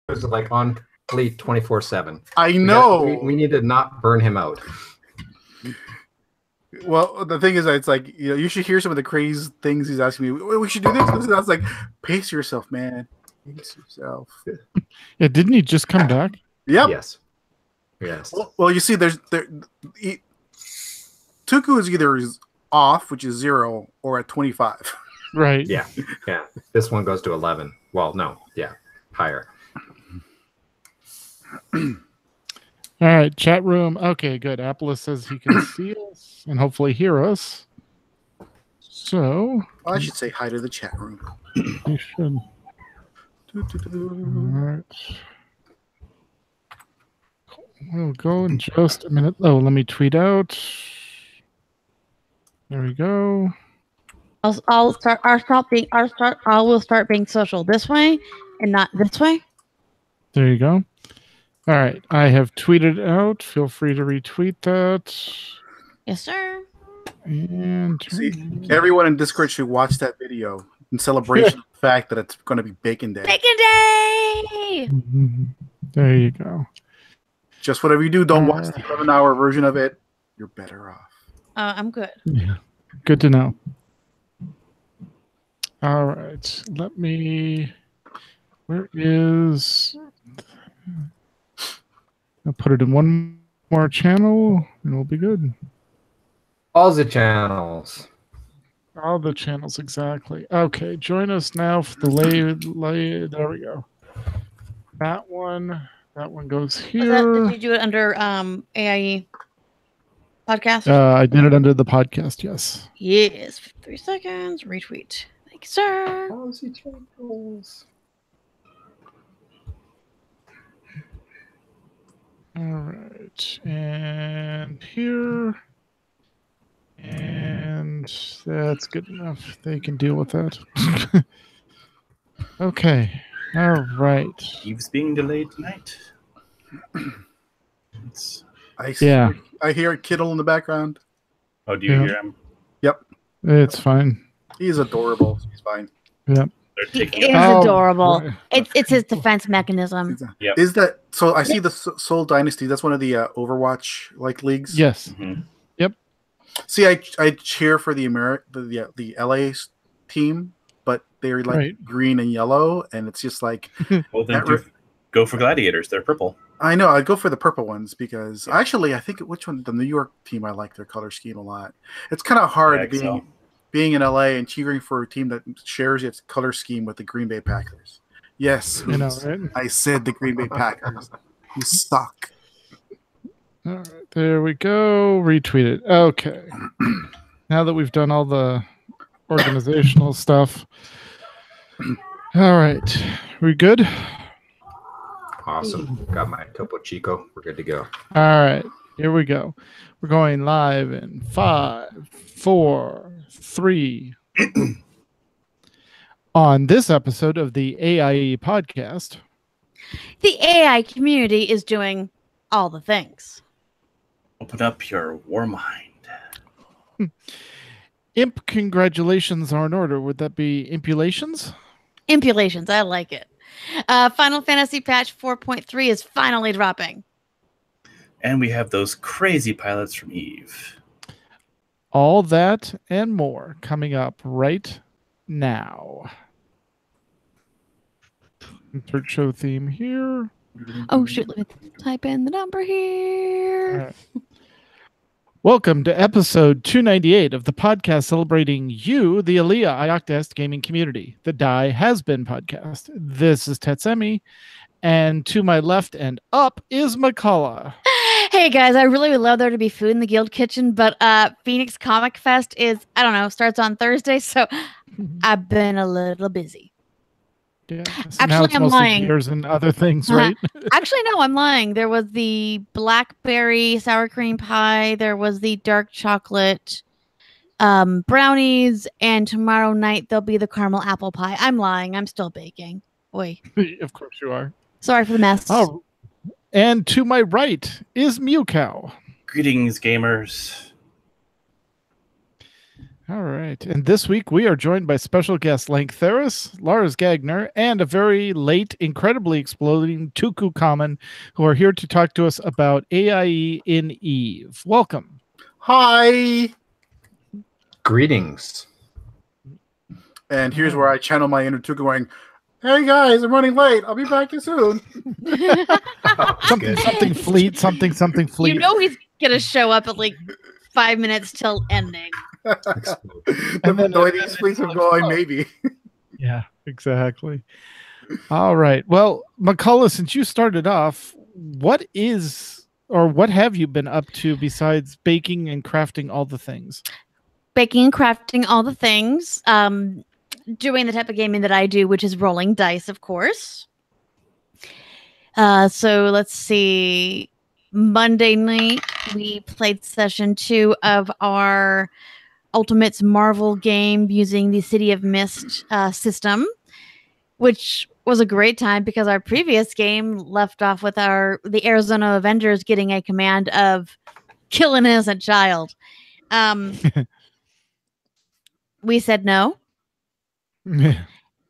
is like on fleet 24/7. I know. We need to not burn him out. Well, the thing is that it's like, you should hear some of the crazy things he's asking me. We should do this. And I was like, pace yourself, man. Pace yourself. Yeah, didn't he just come back? Yep. Yes. Well, you see, Tuku is either off, which is 0, or at 25. Right. Yeah. This one goes to 11. Well, no. Yeah. Higher. All right, chat room. Okay, good. Apple says he can see us and hopefully hear us. So I should say hi to the chat room. You should. All right. We'll go in just a minute. Oh, let me tweet out. There we go. I will start being social this way and not this way. There you go. All right, I have tweeted out. Feel free to retweet that. Yes, sir. And see, everyone in Discord should watch that video in celebration of the fact that it's going to be Bacon Day. Bacon Day! There you go. Just whatever you do, don't watch the 11-hour version of it. You're better off. I'm good. Yeah, good to know. All right, let me. Where is? I'll put it in one more channel, and we'll be good. All the channels. All the channels, exactly. Okay, join us now for the lay. There we go. That one goes here. Did you do it under AIE podcast? I did it under the podcast, yes. Yes. 3 seconds. Retweet. Thank you, sir. All the channels. All right, and here, and that's good enough. They can deal with that. Okay, all right. Eve's being delayed tonight. I hear Kittle in the background. Oh, do you hear him? Yep. It's fine. He's adorable. He's fine. Yep. He is adorable. It's his defense mechanism. Yep. Is that so? I see the Soul Dynasty. That's one of the Overwatch leagues. Yes. Mm-hmm. Yep. See, I cheer for the the LA team, but they're like green and yellow, and it's just like. Well, then go for Gladiators. They're purple. I know. I'd go for the purple ones because actually, I think which one? The New York team. I like their color scheme a lot. It's kind of hard being in LA and cheering for a team that shares its color scheme with the Green Bay Packers. Yes, you know, right? I said the Green Bay Packers. You suck. All right, there we go. Retweet it. Okay. Now that we've done all the organizational stuff. All right. We good? Awesome. Got my Topo Chico. We're good to go. All right. Here we go. We're going live in 5, 4, 3. On this episode of the AIE podcast, the AI community is doing all the things. Open up your war mind. Imp congratulations are in order. Would that be impulations? Impulations. I like it. Final Fantasy Patch 4.3 is finally dropping. And we have those crazy pilots from Eve. All that and more coming up right now. Insert show theme here. Oh, shoot. Let me type in the number here. Right. Welcome to episode 298 of the podcast celebrating you, the Aliyah Ioctast gaming community, the Die Has Been podcast. This is Tetsemi, and to my left and up is McCullough. Hey guys, I really would love there to be food in the guild kitchen, but Phoenix Comic Fest starts on Thursday, so I've been a little busy. Yeah, so actually, I'm lying. Beers and other things, right? Actually, no, I'm lying. There was the blackberry sour cream pie. There was the dark chocolate brownies, and tomorrow night there'll be the caramel apple pie. I'm lying. I'm still baking. Oi. Of course you are. Sorry for the mess. Oh, and to my right is Mew Cow. Greetings, gamers. All right. And this week we are joined by special guests Lank Theris, Lars Gagner, and a very late, incredibly exploding Tuku Common, who are here to talk to us about AIE in Eve. Welcome. Hi. Greetings. And here's where I channel my inner Tuka going, hey guys, I'm running late. I'll be back soon. Something fleet, something fleet. You know he's gonna show up at like 5 minutes till ending. The way these fleets are going, maybe. Yeah, exactly. All right. Well, McCullough, since you started off, what have you been up to besides baking and crafting all the things? Baking and crafting all the things. Doing the type of gaming that I do, which is rolling dice, of course. So let's see. Monday night, we played session 2 of our Ultimates Marvel game using the City of Mist system, which was a great time because our previous game left off with the Arizona Avengers getting a command of kill an innocent child. We said no.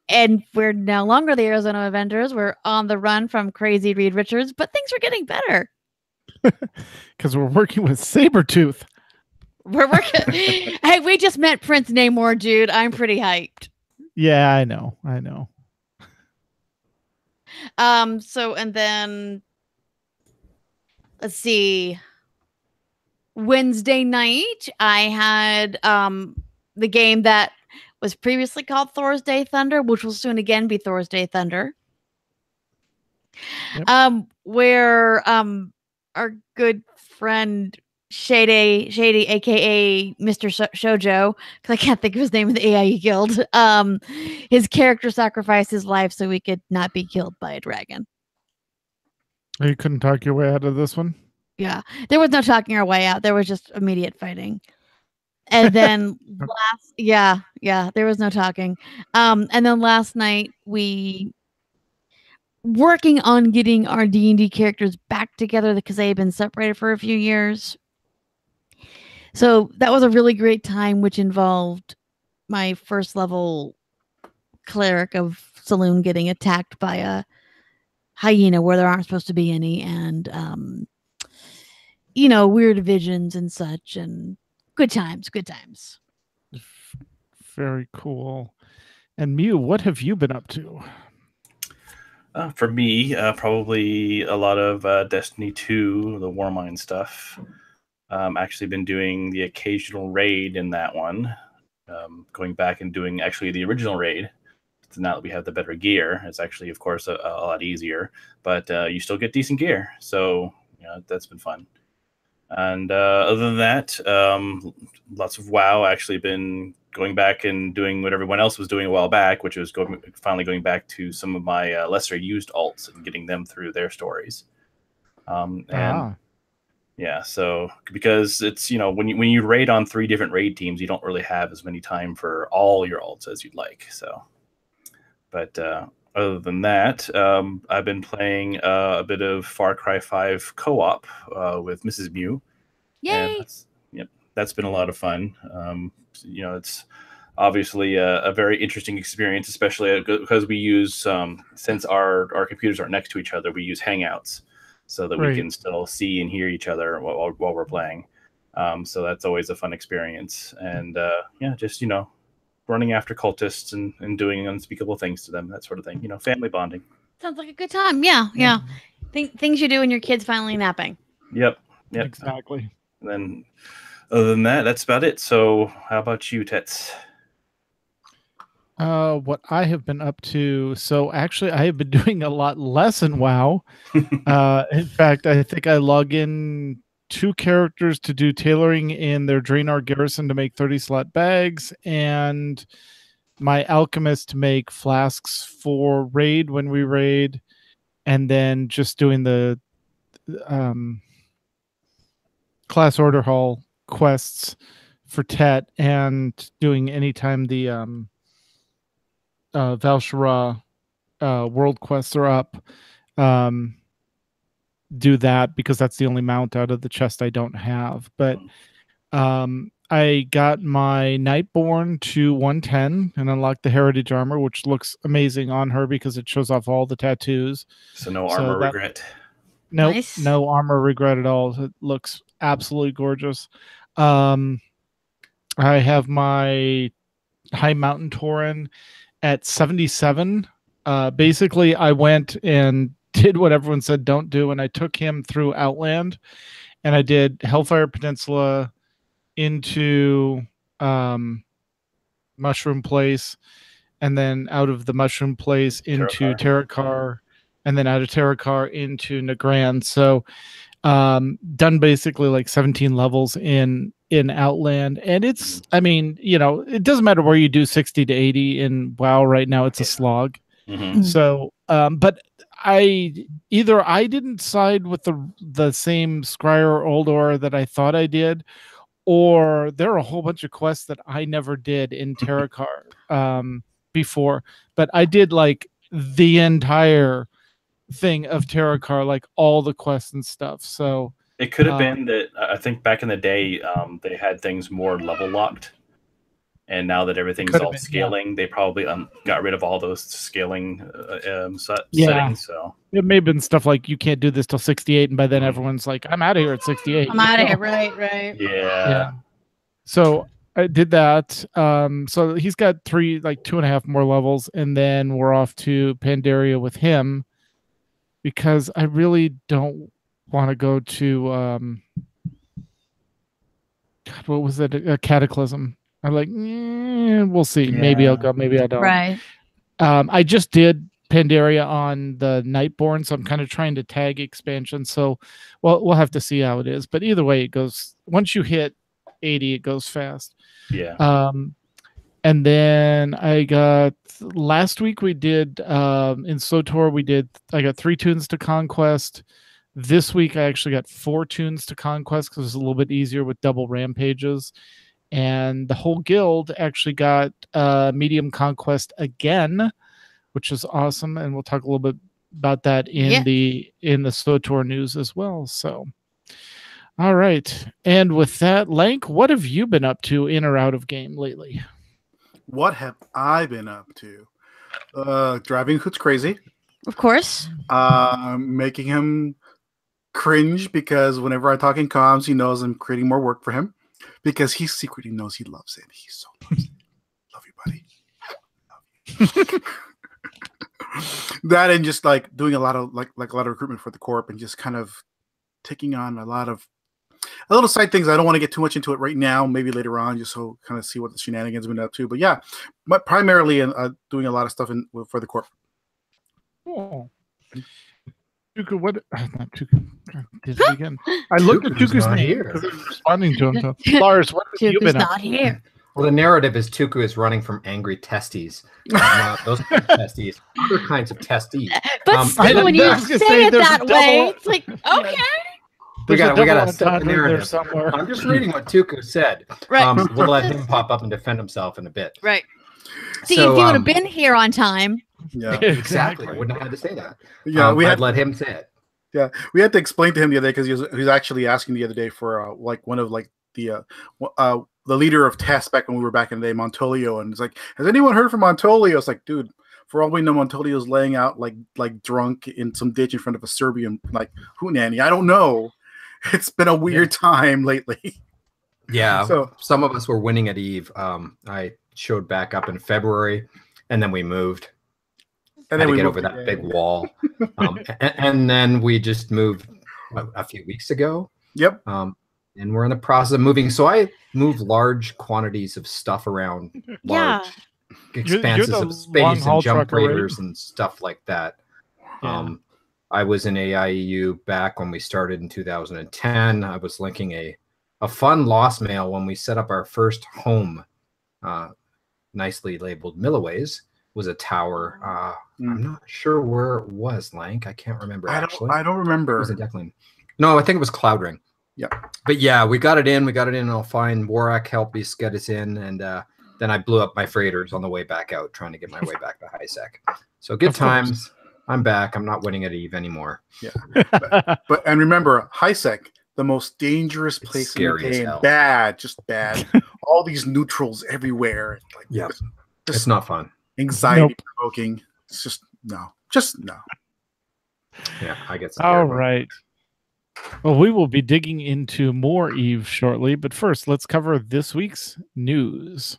And we're no longer the Arizona Avengers. We're on the run from crazy Reed Richards, but things are getting better. Because we're working with Sabretooth. We're working. Hey, we just met Prince Namor, dude. I'm pretty hyped. Yeah, I know. So, and then let's see. Wednesday night, I had the game that was previously called Thor's Day Thunder, which will soon again be Thor's Day Thunder. Yep. Where our good friend Shady, aka Mr. Shoujo, because I can't think of his name in the AIE Guild. His character sacrificed his life so we could not be killed by a dragon. You couldn't talk your way out of this one? Yeah, there was no talking our way out. There was just immediate fighting. And then there was no talking. And then last night we working on getting our D&D characters back together because they had been separated for a few years. So that was a really great time, which involved my first level cleric of Saloon getting attacked by a hyena where there aren't supposed to be any, and weird visions and such, and good times. Very cool. And Mew, what have you been up to? For me, probably a lot of Destiny 2, the Warmind stuff. Actually been doing the occasional raid in that one. Going back and doing actually the original raid. So now that we have the better gear, it's actually, of course, a lot easier. But you still get decent gear. So, that's been fun. And other than that, lots of WoW. Actually been going back and doing what everyone else was doing a while back, which was finally going back to some of my lesser used alts and getting them through their stories. Yeah, so because it's, when you raid on 3 different raid teams, you don't really have as many time for all your alts as you'd like. So, but other than that, I've been playing a bit of Far Cry 5 co-op with Mrs. Mew. Yay! And that's been a lot of fun. It's obviously a very interesting experience, especially because we use, since our computers aren't next to each other, we use Hangouts so that we can still see and hear each other while we're playing. So that's always a fun experience. And just, running after cultists and doing unspeakable things to them, that sort of thing. Family bonding. Sounds like a good time. Yeah. Things you do when your kid's finally napping. Yep. Exactly. And then other than that, that's about it. So how about you, Tets? What I have been up to, so actually I have been doing a lot less in WoW. In fact, I think I log in 2 characters to do tailoring in their Draenor garrison to make 30-slot bags, and my alchemist to make flasks for raid when we raid, and then just doing the class order hall quests for Tet, and doing anytime the Val'sharah world quests are up. Do that because that's the only mount out of the chest I don't have. But I got my Nightborn to 110 and unlocked the Heritage armor, which looks amazing on her because it shows off all the tattoos. So no armor regret. Nope, Nice. no armor regret at all. It looks absolutely gorgeous. I have my High Mountain Tauren at 77. Basically, I went and did what everyone said don't do, and I took him through Outland, and I did Hellfire Peninsula into Mushroom Place, and then out of the Mushroom Place into Terrakar, and then out of Terrakar into Nagrand. So done basically like 17 levels in Outland, and it's, I mean, you know, it doesn't matter where you do 60 to 80 in WoW right now, it's a slog. Mm-hmm. So but I didn't side with the same Scryer or Oldor that I thought I did, or there are a whole bunch of quests that I never did in Terrakar before, but I did like the entire thing of Terrakar, like all the quests and stuff. So it could have been that I think back in the day they had things more level locked, and now that everything's all scaling, they probably got rid of all those scaling settings. So it may have been stuff like you can't do this till 68, and by then everyone's like, I'm out of here at 68. I'm out of here. Right. Yeah. So I did that. So he's got 2.5 more levels, and then we're off to Pandaria with him because I really don't want to go to what was it? A Cataclysm. I'm like, we'll see. Yeah. Maybe I'll go. Maybe I don't. Right. I just did Pandaria on the Nightborn, so I'm kind of trying to tag expansion. So, we'll have to see how it is. But either way, it goes. Once you hit 80, it goes fast. Yeah. And then I got last week we did in SWTOR I got 3 tunes to Conquest. This week I actually got 4 tunes to Conquest because it's a little bit easier with double rampages. And the whole guild actually got medium conquest again, which is awesome. And we'll talk a little bit about that in the SWTOR news as well. So, all right. And with that, Lank, what have you been up to in or out of game lately? What have I been up to? Driving Hoots crazy. Of course. Making him cringe because whenever I talk in comms, he knows I'm creating more work for him. Because he secretly knows he loves it. He so loves it. Love you, buddy. Love you. That and just like doing a lot of recruitment for the Corp and just kind of taking on a little side things. I don't want to get too much into it right now. Maybe later on, just so kind of see what the shenanigans have been up to. But yeah, but primarily doing a lot of stuff for the Corp. Oh. Tuku, what? Not Tuku. Did it again. I looked at Tuku's name because I was responding to him. So, Lars, what have you been up to? Not here. Well, the narrative is Tuku is running from angry testes. Not those kind of testes, other kinds of testes. But still, when you say it that way, it's like, okay. We got to set the narrative somewhere. I'm just reading what Tuku said. Right. We'll let him pop up and defend himself in a bit. Right. See, if you would have been here on time. Yeah, exactly. I wouldn't have had to say that. Yeah, I'd let him say it. Yeah, we had to explain to him the other day because he was actually asking the other day for one of the leader of TES back when we were back in the day, Montolio, and it's like, has anyone heard from Montolio? It's like, dude, for all we know, Montolio's laying out like drunk in some ditch in front of a Serbian Hunani. I don't know. It's been a weird time lately. Yeah, so some of us were winning at Eve. I showed back up in February, and then we moved. And then we get over that big wall. And then we just moved a few weeks ago. Yep. And we're in the process of moving. So I move large quantities of stuff around, large expanses of space and jump raiders and stuff like that. Yeah. I was in AIEU back when we started in 2010. I was linking a fun lost mail when we set up our first home, nicely labeled Milliways. Was a tower. I'm not sure where it was, Lank. I can't remember. I don't remember. Was it Declan? No, I think it was Cloud Ring. Yeah. But yeah, we got it in. I'll find Warak helped us get us in, and then I blew up my freighters on the way back out, trying to get my way back to HiSec. So good times. I'm back. I'm not winning at Eve anymore. Yeah. but and remember, HiSec, the most dangerous place in the game. Bad, just bad. All these neutrals everywhere. Like, yeah, it's not fun. Anxiety provoking. It's just no. Yeah, I get it. All right. Well, we will be digging into more Eve shortly, but first, let's cover this week's news.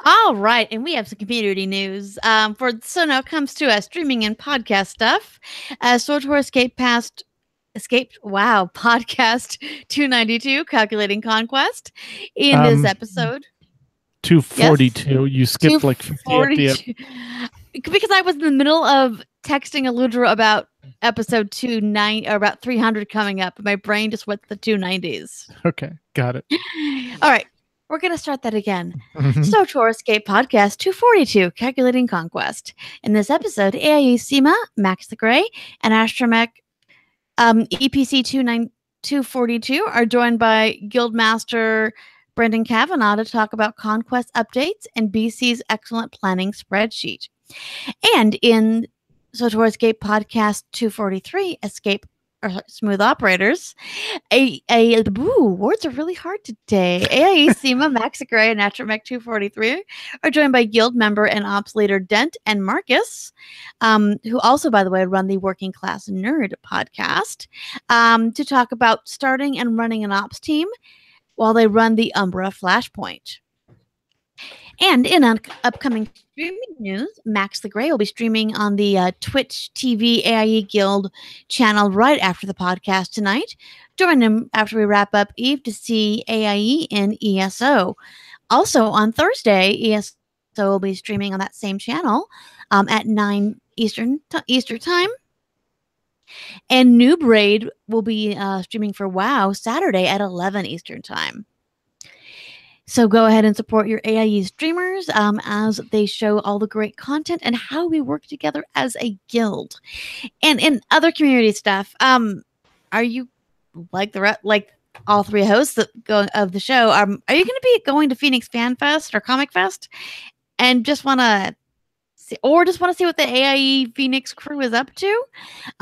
All right, and we have some community news. Now it comes to streaming and podcast stuff. SWTOR escaped podcast 292, Calculating Conquest, in this episode. 242. Yes? You skipped like 50 because I was in the middle of texting Aludra about episode 290 or about 300 coming up. My brain just went to the 290s. Okay, got it. All right, we're going to start that again. SWTOR Escape Podcast 242, Calculating Conquest. In this episode, AIE Seema, Max the Gray, and Astromech EPC 242 are joined by Guildmaster Brendan Kavanaugh to talk about conquest updates and BC's excellent planning spreadsheet. And in SWTOR Escape Podcast 243, Smooth Operators, words are really hard today. AIE Seema, Max Gray, and Astromech 243 are joined by Guild member and Ops leader Dent and Marcus, who also, by the way, run the Working Class Nerd podcast, to talk about starting and running an Ops team while they run the Umbra Flashpoint. And in upcoming streaming news, Max the Gray will be streaming on the Twitch TV AIE Guild channel right after the podcast tonight. Join him after we wrap up Eve to see AIE in ESO. Also on Thursday, ESO will be streaming on that same channel at 9 Eastern Time. And Noob Raid will be streaming for WoW Saturday at 11 Eastern Time. So go ahead and support your AIE streamers as they show all the great content and how we work together as a guild. And in other community stuff, are you like all three hosts of the show? Are you going to be going to Phoenix Fan Fest or Comic Fest and just want to see what the AIE Phoenix crew is up to?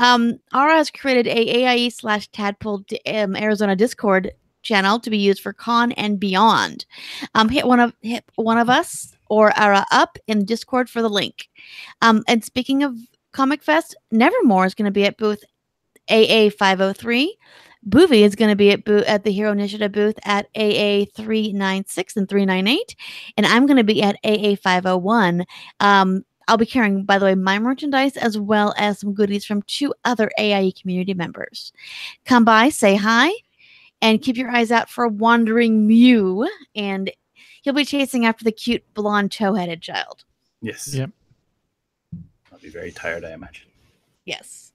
Ara has created a AIE/Tadpole Arizona Discord channel to be used for con and beyond. Hit one of us or Ara up in Discord for the link. And speaking of Comic Fest, Nevermore is going to be at booth AA 503. Boovie is going to be at the Hero Initiative booth at AA 396 and 398, and I'm going to be at AA 501. I'll be carrying, by the way, my merchandise as well as some goodies from 2 other AIE community members. Come by, say hi, and keep your eyes out for Wandering Mew, and he'll be chasing after the cute blonde toe-headed child. Yes. Yep. I'll be very tired, I imagine. Yes.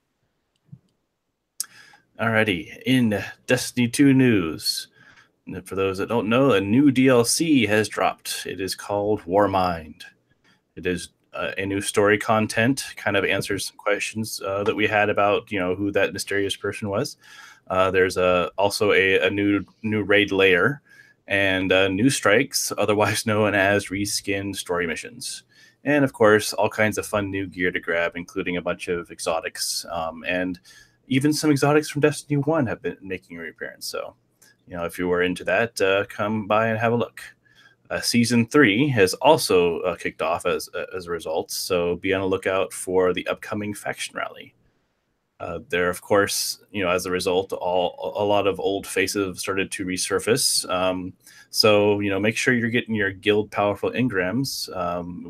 Alrighty. In Destiny 2 news, and for those that don't know, a new DLC has dropped. It is called Warmind. It is a new story content, kind of answers some questions that we had about, who that mysterious person was. There's also a new raid layer and new strikes, otherwise known as reskin story missions. And of course, all kinds of fun new gear to grab, including a bunch of exotics. And even some exotics from Destiny 1 have been making a reappearance. So, if you were into that, come by and have a look. Season 3 has also kicked off as a result, so be on the lookout for the upcoming faction rally. There, of course, as a result, a lot of old faces have started to resurface. So, make sure you're getting your guild powerful engrams,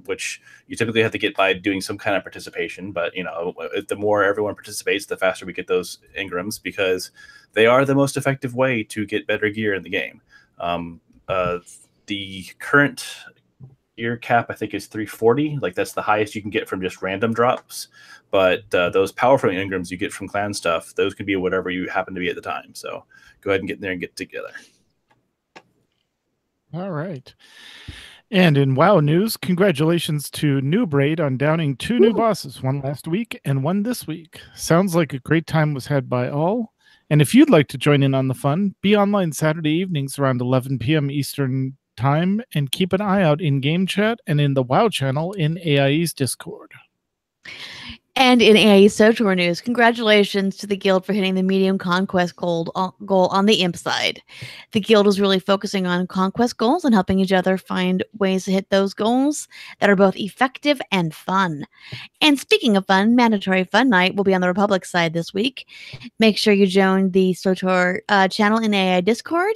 which you typically have to get by doing some kind of participation. But, the more everyone participates, the faster we get those engrams, because they are the most effective way to get better gear in the game. The current gear cap, I think, is 340. Like, that's the highest you can get from just random drops. But those powerful engrams you get from clan stuff, those can be whatever you happen to be at the time. So go ahead and get in there and get together. All right. And in WoW news, congratulations to Noob Raid on downing 2 new bosses, one last week and one this week. Sounds like a great time was had by all. And if you'd like to join in on the fun, be online Saturday evenings around 11 p.m. Eastern Time, and keep an eye out in game chat and in the WoW channel in AIE's Discord. And in AIE SOTOR news, congratulations to the Guild for hitting the medium conquest goal on the imp side. The Guild is really focusing on conquest goals and helping each other find ways to hit those goals that are both effective and fun. And speaking of fun, Mandatory Fun Night will be on the Republic side this week. Make sure you join the SOTOR channel in AI Discord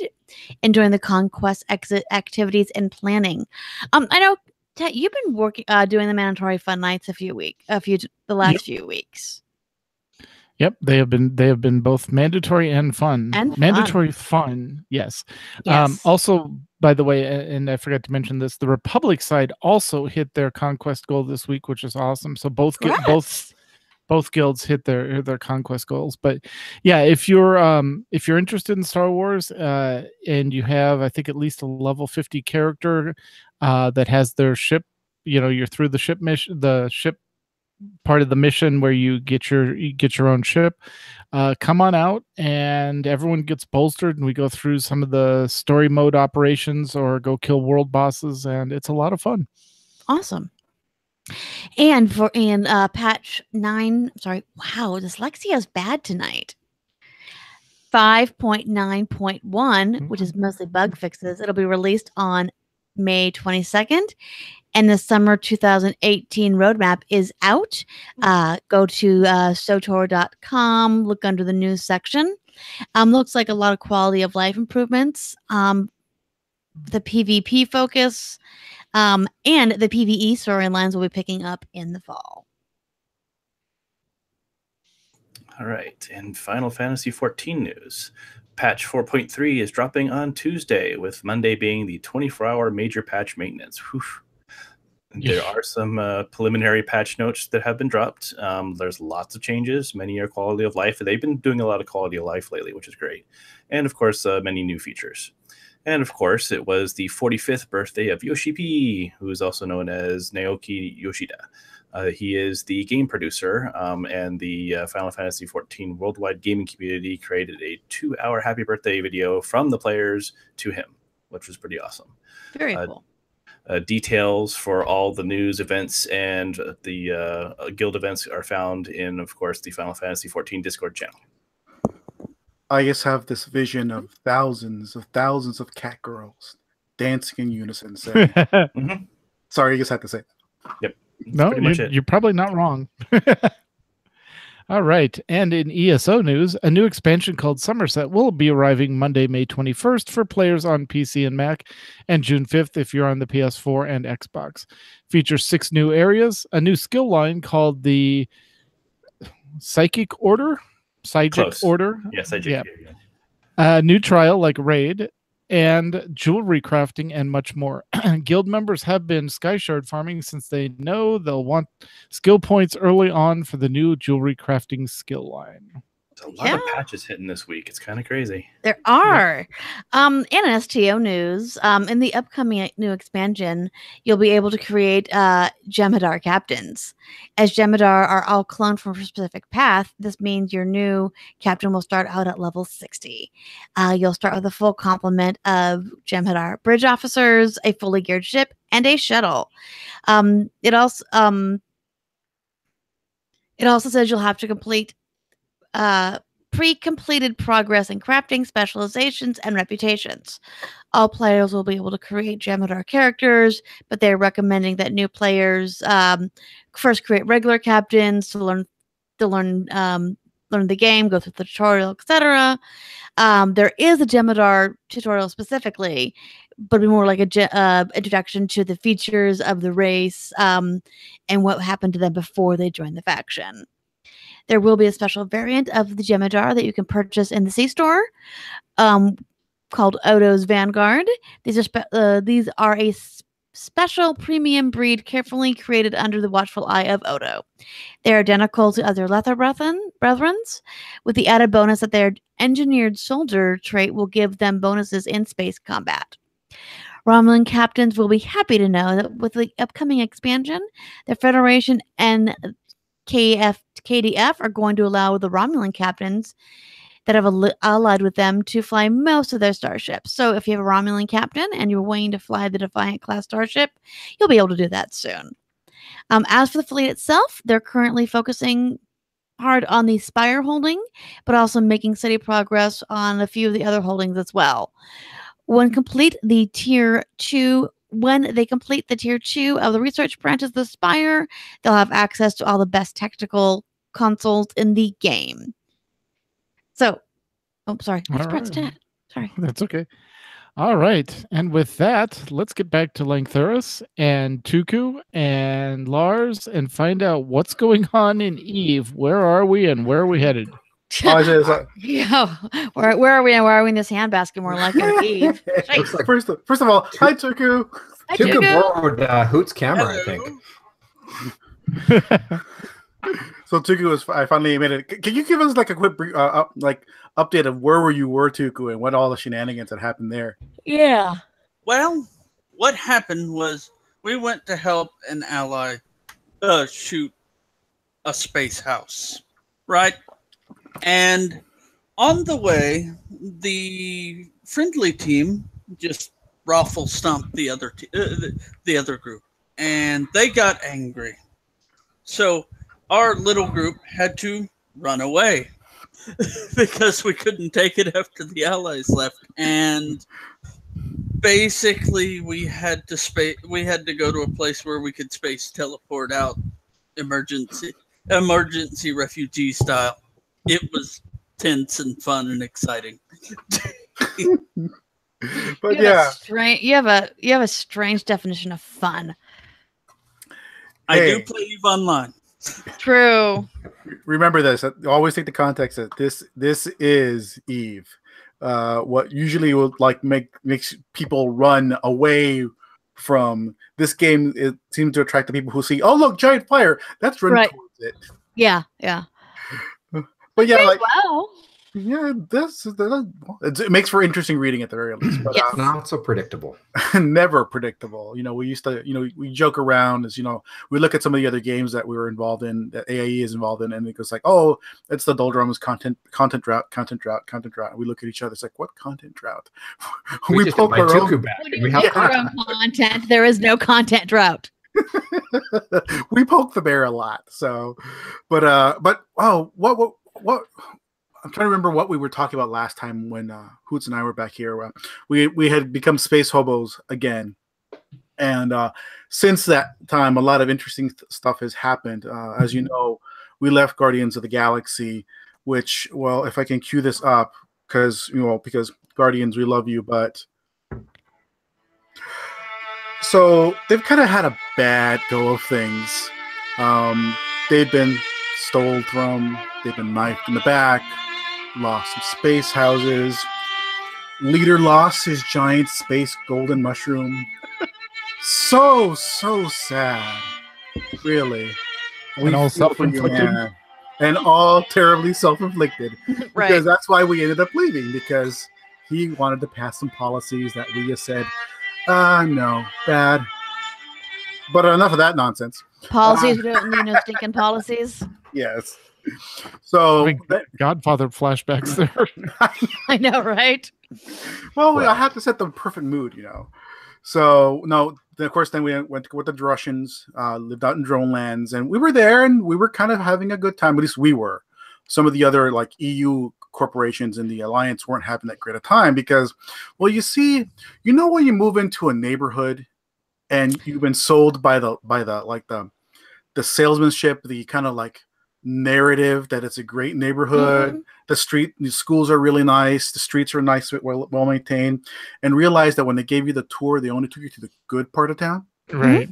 and join the conquest exit activities and planning. I know Ted, you've been working doing the Mandatory Fun Nights the last few weeks. Yep, they have been both mandatory and fun. Mandatory fun, yes. Also, by the way, and I forgot to mention this, the Republic side also hit their conquest goal this week, which is awesome. So both guilds hit their conquest goals. But yeah, if you're interested in Star Wars and you have, I think, at least a level 50 character that has their ship, you're through the ship mission, the ship part of the mission where you get your own ship, come on out and everyone gets bolstered and we go through some of the story mode operations or go kill world bosses, and it's a lot of fun. Awesome. And patch 9, dyslexia is bad tonight. 5.9.1, which is mostly bug fixes, it'll be released on May 22nd. And the summer 2018 roadmap is out. Go to sotor.com, look under the news section. Looks like a lot of quality of life improvements. The PvP focus and the PvE storylines will be picking up in the fall. All right. And Final Fantasy XIV news. Patch 4.3 is dropping on Tuesday, with Monday being the 24-hour major patch maintenance. Whew. There are some preliminary patch notes that have been dropped. There's lots of changes. Many are quality of life. They've been doing a lot of quality of life lately, which is great. And, of course, many new features. And, of course, it was the 45th birthday of Yoshi P, who is also known as Naoki Yoshida. He is the game producer, and the Final Fantasy XIV worldwide gaming community created a 2-hour happy birthday video from the players to him, which was pretty awesome. Very cool. Details for all the news events and the guild events are found in, of course, the Final Fantasy XIV Discord channel. I just have this vision of thousands of cat girls dancing in unison. Saying, Sorry, I just had to say that. Yep. No, you're probably not wrong. All right. And in ESO news, a new expansion called Somerset will be arriving Monday, May 21st for players on PC and Mac, and June 5th if you're on the PS4 and Xbox. Features 6 new areas, a new skill line called the Psychic Order. Yeah, Psychic. Yeah. A new trial like Raid, and jewelry crafting, and much more. Guild members have been Skyshard farming since they know they'll want skill points early on for the new jewelry crafting skill line. There's a lot of patches hitting this week. It's kind of crazy. There are. In an STO news, in the upcoming new expansion, you'll be able to create Jem'Hadar captains. As Jem'Hadar are all cloned from a specific path, this means your new captain will start out at level 60. You'll start with a full complement of Jem'Hadar bridge officers, a fully geared ship, and a shuttle. It also says you'll have to complete pre-completed progress in crafting, specializations, and reputations. All players will be able to create Jem'Hadar characters, but they're recommending that new players first create regular captains to learn the game, go through the tutorial, etc. There is a Jem'Hadar tutorial specifically, but it'll be more like a introduction to the features of the race and what happened to them before they joined the faction. There will be a special variant of the Jem'Hadar that you can purchase in the C-Store called Odo's Vanguard. These are a special premium breed carefully created under the watchful eye of Odo. They're identical to other Lether Brethrens, with the added bonus that their engineered soldier trait will give them bonuses in space combat. Romulan captains will be happy to know that with the upcoming expansion, the Federation and KDF are going to allow the Romulan captains that have allied with them to fly most of their starships. So if you have a Romulan captain and you're waiting to fly the Defiant class starship, you'll be able to do that soon. As for the fleet itself, they're currently focusing hard on the Spire holding, but also making steady progress on a few of the other holdings as well. When they complete the tier 2 of the research branches of the Spire, they'll have access to all the best tactical consoles in the game. So, sorry. Sorry. That's okay. All right. And with that, let's get back to Langthuras and Tuku and Lars and find out what's going on in Eve. Where are we and where are we headed? Yeah. Where are we and where are we in this handbasket more like Eve? First of all, hi Tuku. Tuku borrowed Hoot's camera, I think. So Tuku I finally made it. Can you give us like a quick update of where you were, Tuku, and what all the shenanigans that happened there? Yeah. Well, what happened was we went to help an ally shoot a space house, right? And on the way, the friendly team just raffle stomped the other the other group, and they got angry. So our little group had to run away because we couldn't take it after the allies left. And basically we had to go to a place where we could space teleport out emergency refugee style. It was tense and fun and exciting. But you have a strange definition of fun. I do play Eve Online. True. Remember this. Always take the context that this is Eve. What usually will makes people run away from this game. It seems to attract the people who see, oh look, giant fire. That's running towards it. Yeah. But yeah, wow. Yeah, it makes for interesting reading at the very least. But not so predictable. Never predictable. We used to, we joke around as, we look at some of the other games that we were involved in, that AIE is involved in, and it goes like, oh, it's the doldrums content drought. And we look at each other, it's like, what content drought? We poke our own back. We have content. There is no content drought. We poke the bear a lot. So, but oh, what? I'm trying to remember what we were talking about last time when Hoots and I were back here. We had become space hobos again. And since that time, a lot of interesting stuff has happened. As you know, we left Guardians of the Galaxy, which, well, if I can cue this up, because Guardians, we love you, but... So they've kind of had a bad go of things. They've been stole from, they've been knifed in the back, lost some space houses. Leader lost his giant space golden mushroom. So sad. Really. And all self-inflicted. And all terribly self-inflicted. Right. Because that's why we ended up leaving, because he wanted to pass some policies that we just said, no, bad. But enough of that nonsense. Policies, we don't need no stinking policies. Yes. So Godfather flashbacks there. I know, right? Well, I have to set the perfect mood, So no, of course, then we went with the Drussians, lived out in Drone Lands, and we were there, and we were kind of having a good time. At least we were. Some of the other EU corporations in the alliance weren't having that great a time because, well, you see, when you move into a neighborhood and you've been sold by the salesmanship, the kind of like narrative that it's a great neighborhood, the schools are really nice, the streets are nice, well maintained, and realize that when they gave you the tour, they only took you to the good part of town, right?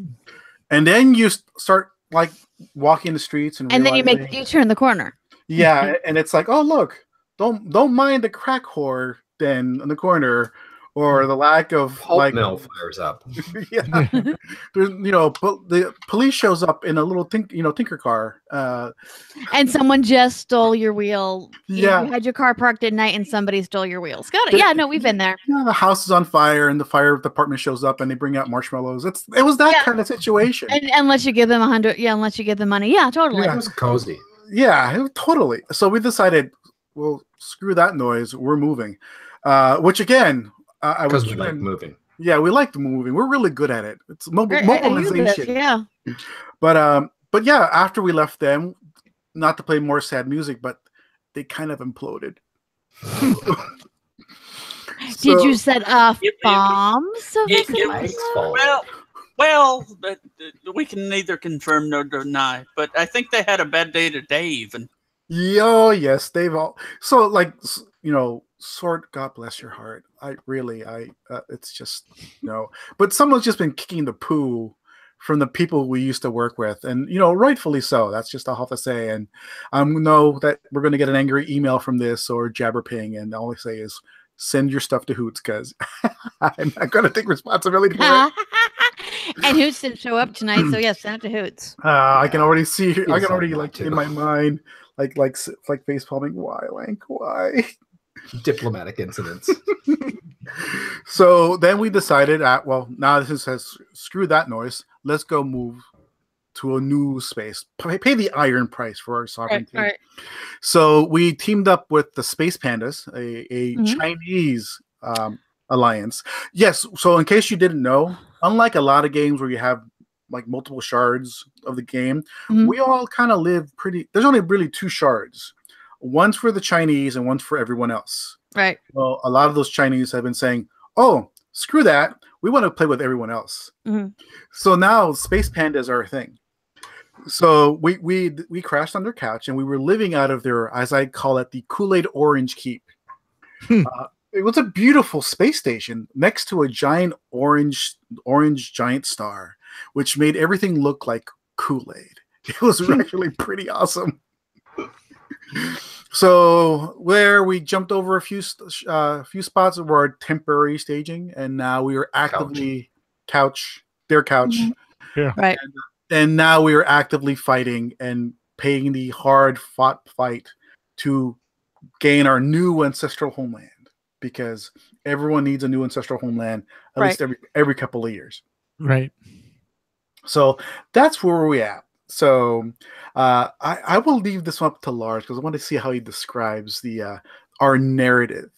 And then you start like walking the streets, and then you turn the corner. Yeah, and it's like, oh look, don't mind the crack whore then in the corner, or the lack of pulp mill fires up. Yeah, there's the police shows up in a little tinker car, and someone just stole your wheel. Yeah, you had your car parked at night and somebody stole your wheels. Got it. Yeah, no, we've been there. The house is on fire and the fire department shows up and they bring out marshmallows. It was that kind of situation. And unless you give them $100, unless you give them money, totally. Yeah, it was cozy. Yeah, totally. So we decided, well, screw that noise. We're moving. Which again. Because we like moving. Yeah, we like moving. We're really good at it. It's mobilization. But yeah, after we left them, not to play more sad music, but they kind of imploded. Did you set off bombs? Well, we can neither confirm nor deny, but I think they had a bad day today, even. Yes, they've all. So, like, Sword, God bless your heart. It's just, but someone's just been kicking the poo from the people we used to work with, and rightfully so. That's just all I have to say. And I know that we're going to get an angry email from this or jabberping, and all I say is send your stuff to Hoots, because I'm not going to take responsibility for it. And Hoots didn't show up tonight, so yes, send it to Hoots. I can already see. I can already in my mind, like face palming. Why, Lank? Why? Diplomatic incidents. So then we decided, now this has screw that noise. Let's go move to a new space. Pay the iron price for our sovereignty. Right. So we teamed up with the Space Pandas, a Chinese alliance. Yes. So in case you didn't know, unlike a lot of games where you have like multiple shards of the game, we all kind of live there's only really 2 shards. One's for the Chinese and one's for everyone else. Right. Well, a lot of those Chinese have been saying, "Oh, screw that. We want to play with everyone else." So now Space Pandas are a thing. So we crashed on their couch and we were living out of their, as I call it, the Kool-Aid Orange Keep. It was a beautiful space station next to a giant orange giant star, which made everything look like Kool-Aid. It was actually pretty awesome. So where we jumped over a few spots that were temporary staging, and now we are actively their couch. Yeah. Right. And now we are actively fighting and paying the hard-fought fight to gain our new ancestral homeland, because everyone needs a new ancestral homeland at least every couple of years. Right. So that's where we're at. So I will leave this one up to Lars because I want to see how he describes our narrative.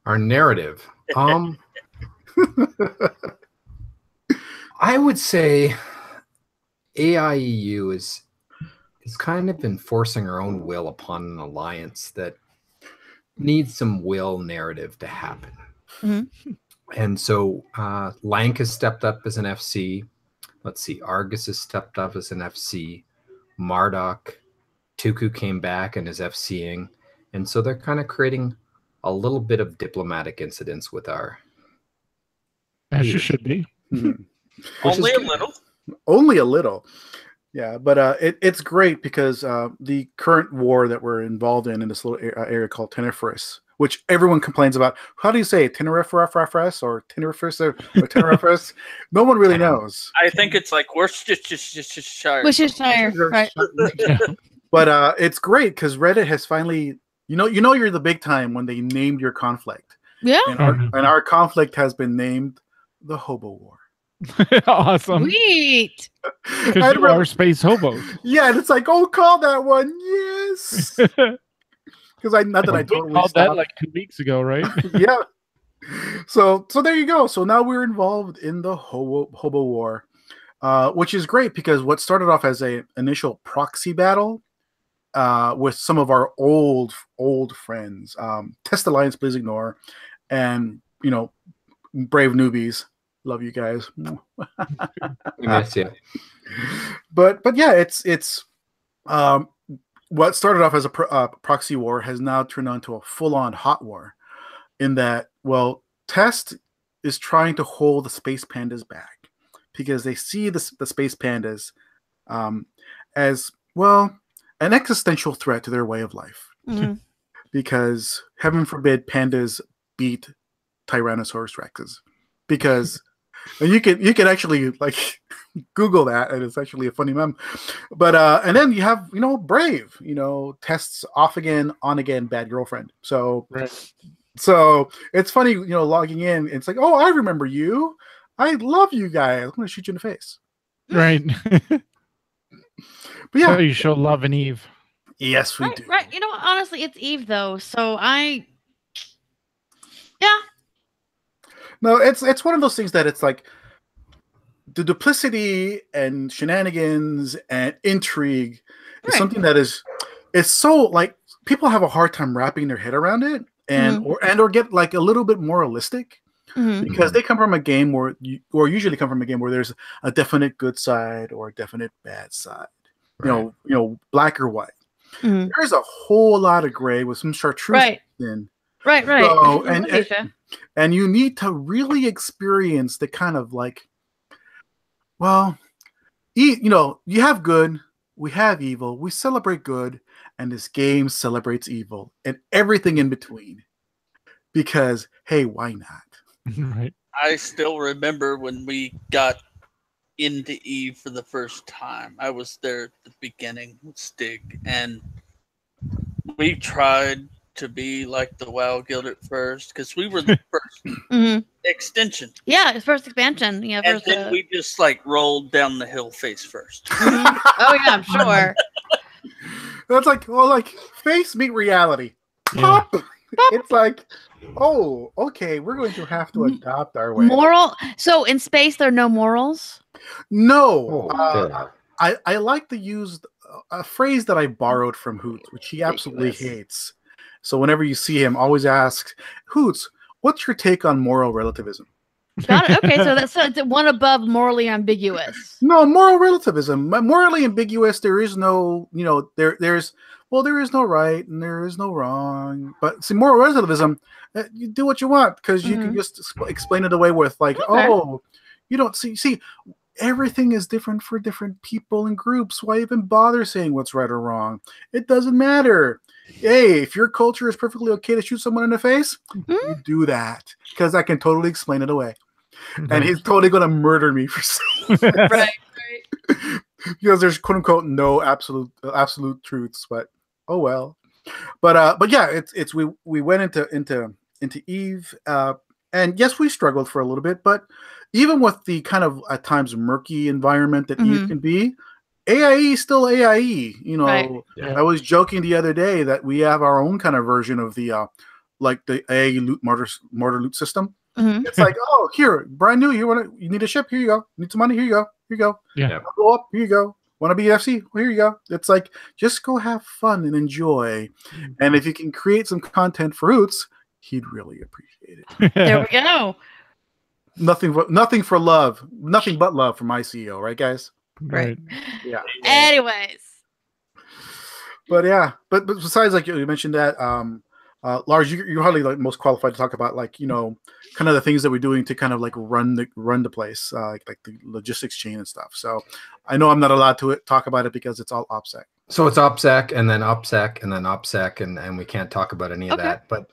Our narrative. I would say AIEU is kind of enforcing her own will upon an alliance that needs some will narrative to happen. And so Lank has stepped up as an FC. Let's see, Argus has stepped up as an FC. Marduk, Tuku came back and is FCing. And so they're kind of creating a little bit of diplomatic incidents with our... As you should be. Only a little. Only a little. Yeah, but it's great because the current war that we're involved in this little area called Tenerife, which everyone complains about. How do you say it? Tenerife or Tenerife or Tenerife? No one really knows. I think it's like Worcestershire. Worcestershire, right? But it's great because Reddit has finally, you're the big time when they named your conflict. Yeah. And our conflict has been named the Hobo War. Awesome. Sweet. Because you are space hobos. Yeah, and it's like, call that one. Yes. Because I totally called that like 2 weeks ago, right? Yeah. So there you go. So now we're involved in the Hobo War, which is great because what started off as an initial proxy battle with some of our old friends, Test Alliance, please ignore, and brave newbies. Love you guys. We miss you. But yeah, it's what started off as a proxy war has now turned on to a full-on hot war. In that, Test is trying to hold the Space Pandas back because they see the Space Pandas as an existential threat to their way of life. Because heaven forbid pandas beat Tyrannosaurus Rexes, because. And you can actually Google that, and it's actually a funny meme. But and then you have Brave, Test's off again, on again, bad girlfriend. So so it's funny, logging in. It's like, oh, I remember you. I love you guys. I'm gonna shoot you in the face. Right. But yeah, so you show love and Eve. Yes, we do. Right. Honestly, it's Eve though. So No, it's one of those things that it's like the duplicity and shenanigans and intrigue is something that it's so like people have a hard time wrapping their head around it and or get like a little bit moralistic because they come from a game or usually come from a game where there's a definite good side or a definite bad side, you know, black or white. There's a whole lot of gray with some chartreuse in. Right. So, and you need to really experience the kind of like, well, you know, you have good, we have evil, we celebrate good, and this game celebrates evil and everything in between. Because, hey, why not? Right. I still remember when we got into Eve for the first time. I was there at the beginning with Stig, and we tried to be like the WoW Guild at first because we were the first extension. Yeah, it's first expansion. Yeah, and then we just like rolled down the hill face first. Oh yeah, I'm sure. That's like, well, like face meet reality. Pop. It's like, oh, okay, we're going to have to adopt our way. Moral. So in space, there are no morals. No, I like to use a phrase that I borrowed from Hoots, which he absolutely hates. So whenever you see him, always ask Hoots, "What's your take on moral relativism?" Got it. Okay, so that's one above morally ambiguous. No, moral relativism. Morally ambiguous. There is no, you know, there is no right and there is no wrong. But see, moral relativism, you do what you want because you can just explain it away with like, oh, you don't see. Everything is different for different people and groups. Why even bother saying what's right or wrong? It doesn't matter. Hey, if your culture is perfectly okay to shoot someone in the face, you do that because I can totally explain it away. And he's totally going to murder me for saying that. Right. Because there's quote unquote no absolute truths, but oh well. But yeah, it's we went into Eve, and yes, we struggled for a little bit, but even with the kind of at times murky environment that Eve can be, AIE is still AIE. You know, I was joking the other day that we have our own kind of version of the like the AIE loot mortar loot system. It's like, oh, here, brand new. You need a ship? Here you go. Need some money? Here you go. Here you go. Yeah. Go up. Here you go. Want to be FC? Well, here you go. It's like just go have fun and enjoy. And if you can create some content for Roots, he'd really appreciate it. There we go. Nothing for love. Nothing but love from my CEO, right, guys? Right. Yeah. Anyways. But yeah, but besides, like you mentioned that, Lars, you're hardly like most qualified to talk about, like, you know, kind of the things that we're doing to kind of like run the place, like the logistics chain and stuff. So I know I'm not allowed to talk about it because it's all OPSEC. So it's OPSEC and then OPSEC and then OPSEC, and we can't talk about any of that. But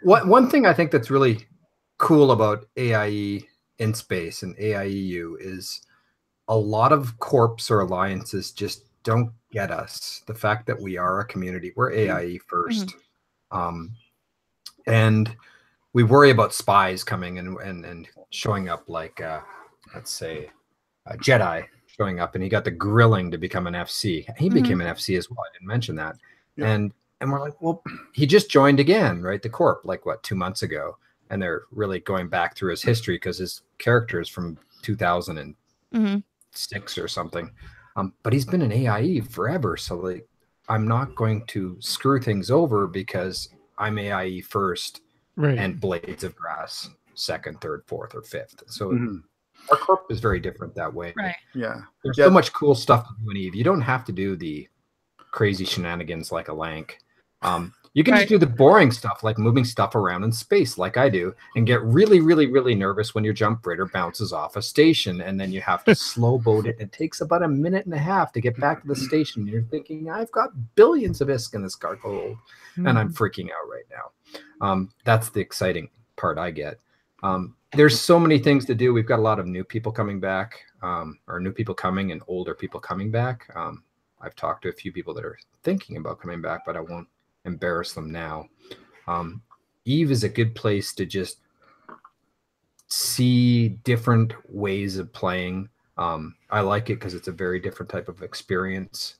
one thing I think that's really cool about AIE in space and AIEU is a lot of corps or alliances just don't get us. The fact that we are a community, we're AIE first. And we worry about spies coming and showing up, like let's say a Jedi showing up, and he got the grilling to become an FC. He became an FC as well. I didn't mention that. And we're like, well, he just joined again, right? The Corp, like what, 2 months ago. And they're really going back through his history because his character is from 2006 or something. But he's been an AIE forever. So like, I'm not going to screw things over because I'm AIE first and Blades of Grass second, third, fourth, or fifth. So our corp is very different that way. Right. Yeah. There's so much cool stuff to do in Eve. You don't have to do the crazy shenanigans like a Lank. You can just do the boring stuff like moving stuff around in space like I do and get really, really, really nervous when your jump freighter bounces off a station and then you have to slow boat it. It takes about a minute and a half to get back to the station. You're thinking, I've got billions of ISK in this cargo hold, and I'm freaking out right now. That's the exciting part I get. There's so many things to do. We've got a lot of new people coming back, or new people coming and older people coming back. I've talked to a few people that are thinking about coming back, but I won't embarrass them now. Eve is a good place to just see different ways of playing. I like it because it's a very different type of experience.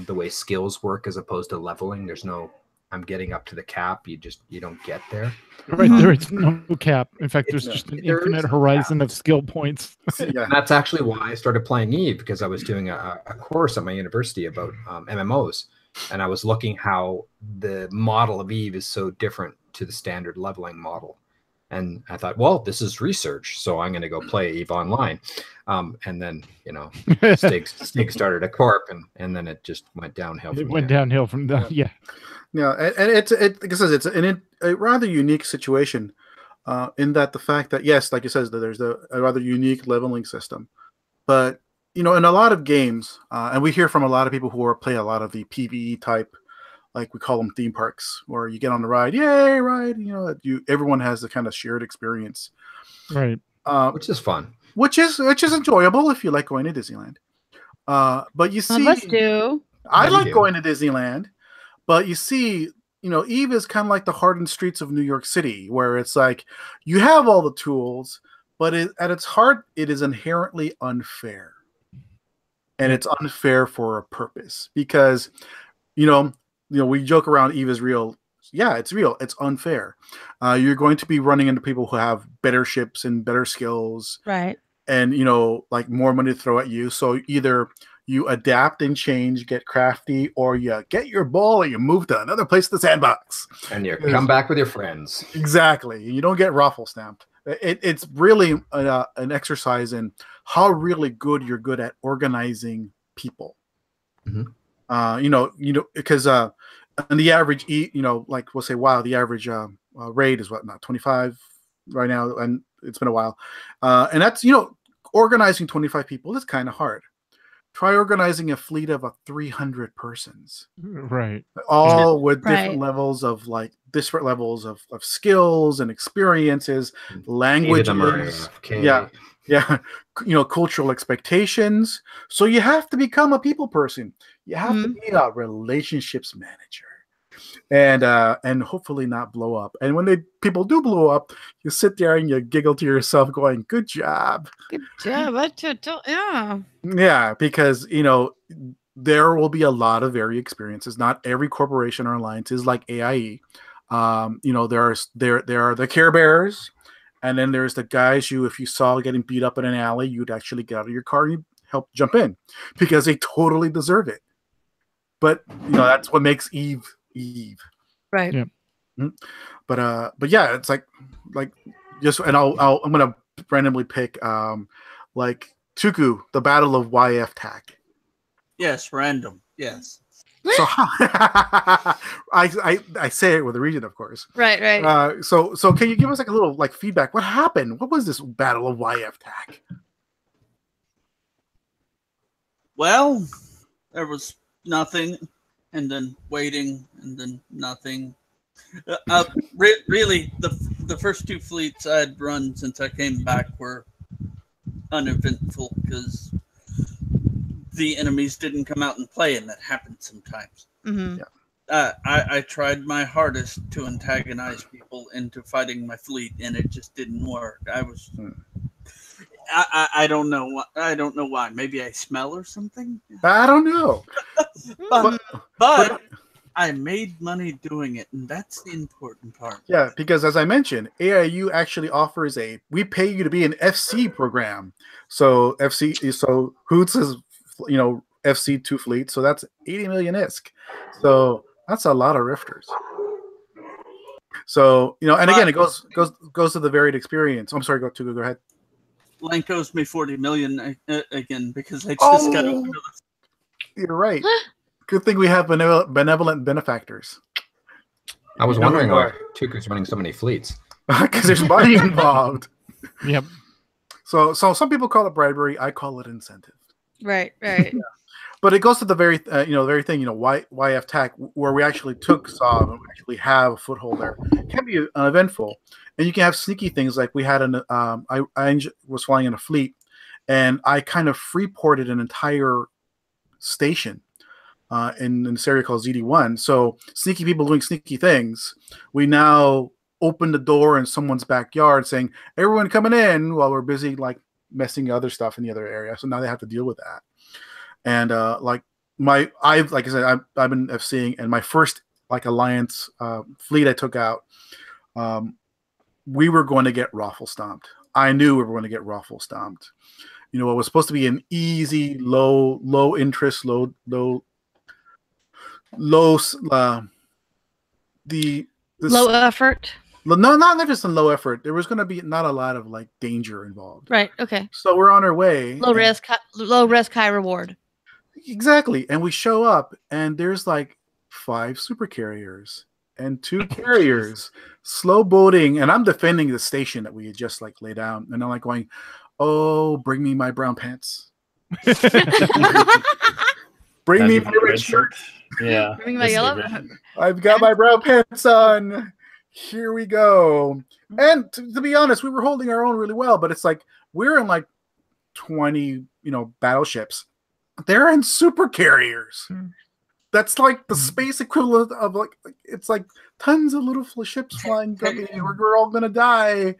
The way skills work as opposed to leveling. There's no I'm getting up to the cap. You don't get there. Right, there is no cap. In fact, there's just an infinite horizon of skill points. Yeah. That's actually why I started playing Eve, because I was doing a course at my university about MMOs, and I was looking how the model of Eve is so different to the standard leveling model. And I thought, well, this is research, so I'm going to go play Eve Online. And then, Stig started a corp, and then it just went downhill. It went downhill from there. Yeah. Yeah, and it's like I said, it's a rather unique situation, in that the fact that, yes, like you said, that there's a rather unique leveling system, but in a lot of games, and we hear from a lot of people who play a lot of the PvE type, like we call them theme parks, where you get on the ride, yay, ride! Everyone has the kind of shared experience, right? Which is fun, which is enjoyable if you like going to Disneyland. But you see, let's do. I like going to Disneyland. But you see, Eve is kind of like the hardened streets of New York City, where it's like you have all the tools, but at its heart, it is inherently unfair. And it's unfair for a purpose because, we joke around Eve is real. Yeah, it's real. It's unfair. You're going to be running into people who have better ships and better skills. Right. And, like more money to throw at you. So either you adapt and change, get crafty, or you get your ball and you move to another place in the sandbox. And you come back with your friends. Exactly. You don't get raffle stamped. It's really an exercise in how really good you're good at organizing people. Mm-hmm. Because on the average, like we'll say, wow, the average raid is 25 right now, and it's been a while. And that's, organizing 25 people is kind of hard. Try organizing a fleet of 300 persons, right? All with different levels of skills and experiences, languages, cultural expectations. So you have to become a people person. You have to be a relationships manager, and hopefully not blow up. And when people do blow up, you sit there and you giggle to yourself, going, "Good job, good job." Yeah, because there will be a lot of varied experiences. Not every corporation or alliance is like AIE. There are the Care Bears, and then there's the guys if you saw getting beat up in an alley, you'd actually get out of your car and help jump in because they totally deserve it. But that's what makes Eve. Right. Yeah. But yeah, it's like just, and I'm gonna randomly pick like Tuku, the Battle of YF TAC. Yes, random. Yes. So I say it with a region, of course. Right. So can you give us like a little feedback? What happened? What was this Battle of YF TAC? Well, there was nothing, and then waiting, and then nothing. Really, the first two fleets I'd run since I came back were uneventful because the enemies didn't come out and play, and that happens sometimes. Mm-hmm. Yeah. I tried my hardest to antagonize people into fighting my fleet, and it just didn't work. I don't know. I don't know why. Maybe I smell or something. I don't know. but I made money doing it, and that's the important part. Yeah, because as I mentioned, AIU actually offers we pay you to be an FC program. So Hoots is FC2 fleet, so that's 80 million ISK. So that's a lot of rifters. So and again, it goes to the varied experience. I'm sorry, go ahead. Lank owes me 40 million again because I just got over this. You're right. Good thing we have benevolent benefactors. I was wondering why Tuku's running so many fleets. Because there's money involved. Yep. So some people call it bribery. I call it incentive. Right. Yeah. But it goes to the very thing, YF TAC, where we actually took Saab and we actually have a foothold there. It can be uneventful. And you can have sneaky things like we had I was flying in a fleet, and I kind of free-ported an entire station in this area called ZD1. So sneaky people doing sneaky things. We open the door in someone's backyard saying, "Everyone coming in," while we're busy messing other stuff in the other area. So now they have to deal with that. And I've been FCing, and my first like Alliance fleet I took out, we were going to get raffle stomped. I knew we were going to get raffle stomped. You know, it was supposed to be an easy, low interest, low effort. No, not just in low effort. There was going to be not a lot of like danger involved. Right. Okay. So we're on our way. Low risk, high reward. Exactly. And we show up, and there's like 5 super carriers and 2 carriers slow boating, and I'm defending the station that we had just like laid down, and I'm like going, "Oh, bring me my brown pants." Bring me my red shirt. Yeah. Bring my yellow. I've got my brown pants on. Here we go. And to be honest, we were holding our own really well, but it's like we're in like 20, battleships. They're in super carriers. That's like the space equivalent of like it's like tons of little ships flying. We're all gonna die.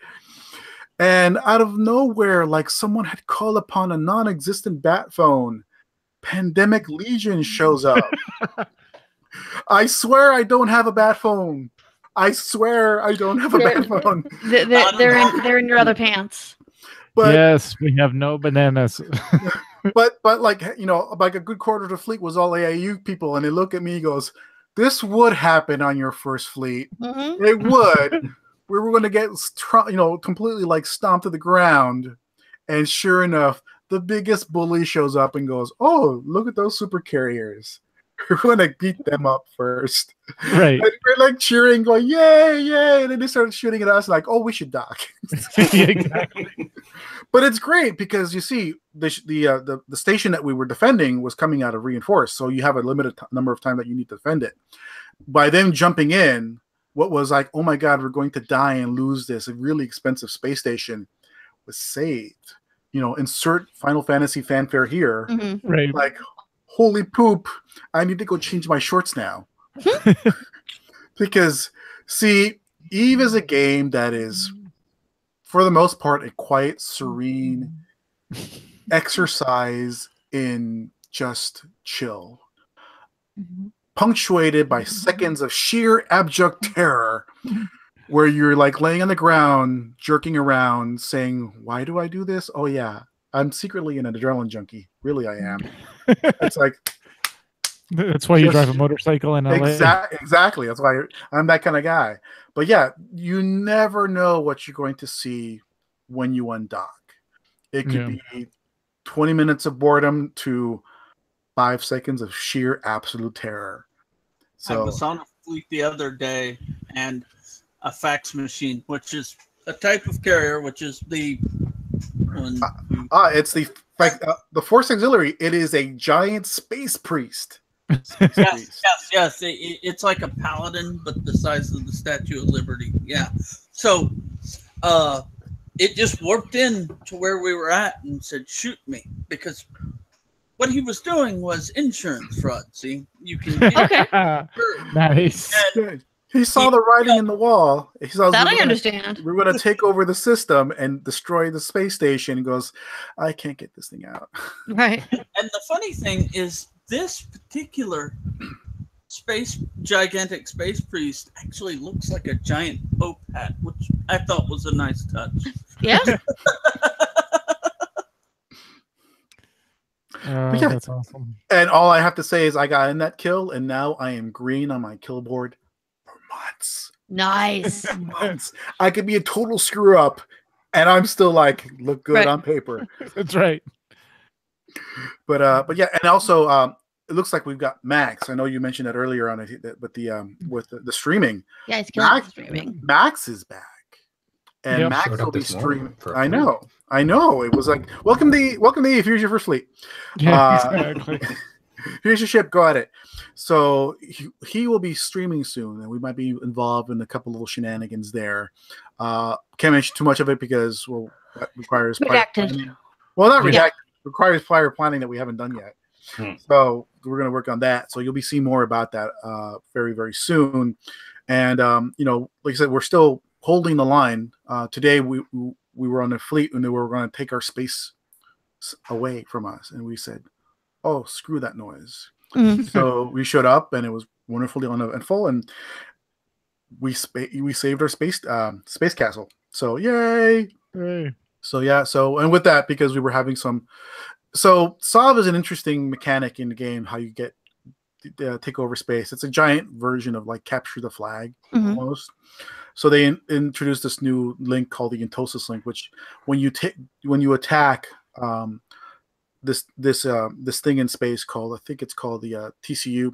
And out of nowhere, like someone had called upon a non-existent bat phone. Pandemic Legion shows up. I swear I don't have a bat phone. I swear I don't have a bat phone. They're in your other pants. But, yes, we have no bananas. but like like a good quarter of the fleet was all AIU people, and they look at me and goes, "This would happen on your first fleet. Mm-hmm. It would. We were going to get completely like stomped to the ground." And sure enough, the biggest bully shows up and goes, "Oh, look at those super carriers. We're going to beat them up first." Right. And we're like cheering, going, "Yay, yay!" And then they started shooting at us like, "Oh, we should dock." Yeah, exactly. But it's great because you see the station that we were defending was coming out of reinforced, so you have a limited number of time that you need to defend it. By them jumping in, what was like, "Oh my God, we're going to die and lose this a really expensive space station," was saved. Insert Final Fantasy fanfare here. Mm-hmm. Right. Like, holy poop, I need to go change my shorts now. Because, see, EVE is a game that is, for the most part, a quiet, serene exercise in just chill. Mm-hmm. Punctuated by seconds of sheer abject terror, where you're like laying on the ground, jerking around, saying, "Why do I do this? Oh yeah, I'm secretly an adrenaline junkie. Really, I am." It's like that's why you drive a motorcycle in LA. Exactly. That's why I'm that kind of guy. But yeah, you never know what you're going to see when you undock. It could be 20 minutes of boredom to 5 seconds of sheer absolute terror. So I was on a fleet the other day, and a fax machine, which is a type of carrier, which is the it's the Force Auxiliary. It is a giant space priest. Yes. It's like a paladin, but the size of the Statue of Liberty. Yeah. So, it just warped in to where we were at and said, "Shoot me," because what he was doing was insurance fraud. See, you can nice. He saw the writing in the wall. He saw that. I understand. We're going to take over the system and destroy the space station. He goes, "I can't get this thing out." Right. And the funny thing is, this particular gigantic space priest actually looks like a giant Pope hat, which I thought was a nice touch. Yeah. That's awesome. And all I have to say is I got in that kill, and now I am green on my kill board for months. Nice. Months. I could be a total screw up, and I'm still like look good on paper. That's right. But yeah, and also it looks like we've got Max. I know you mentioned that earlier on, with the streaming. Yeah, it's killing streaming. Max is back, and Max will be streaming. I know. It was like welcome to Eve. Here's your first fleet. Yeah, exactly. Here's your ship. Go at it. So he will be streaming soon, and we might be involved in a couple little shenanigans there. Can't mention too much of it because that requires redacted. Well, not redacted. Yeah. Requires prior planning that we haven't done yet. So we're going to work on that. So you'll be seeing more about that very, very soon. And like I said, we're still holding the line. Today we were on the fleet and they were going to take our space away from us, and we said, "Oh, screw that noise." Mm-hmm. So we showed up, and it was wonderfully uneventful, and we saved our space castle. So yay! Hey. So yeah. So and with that, because we were having some. So Sov is an interesting mechanic in the game. How you get take over space. It's a giant version of like capture the flag almost. So they introduced this new link called the Entosis link, which when you attack this thing in space called, I think it's called the TCU,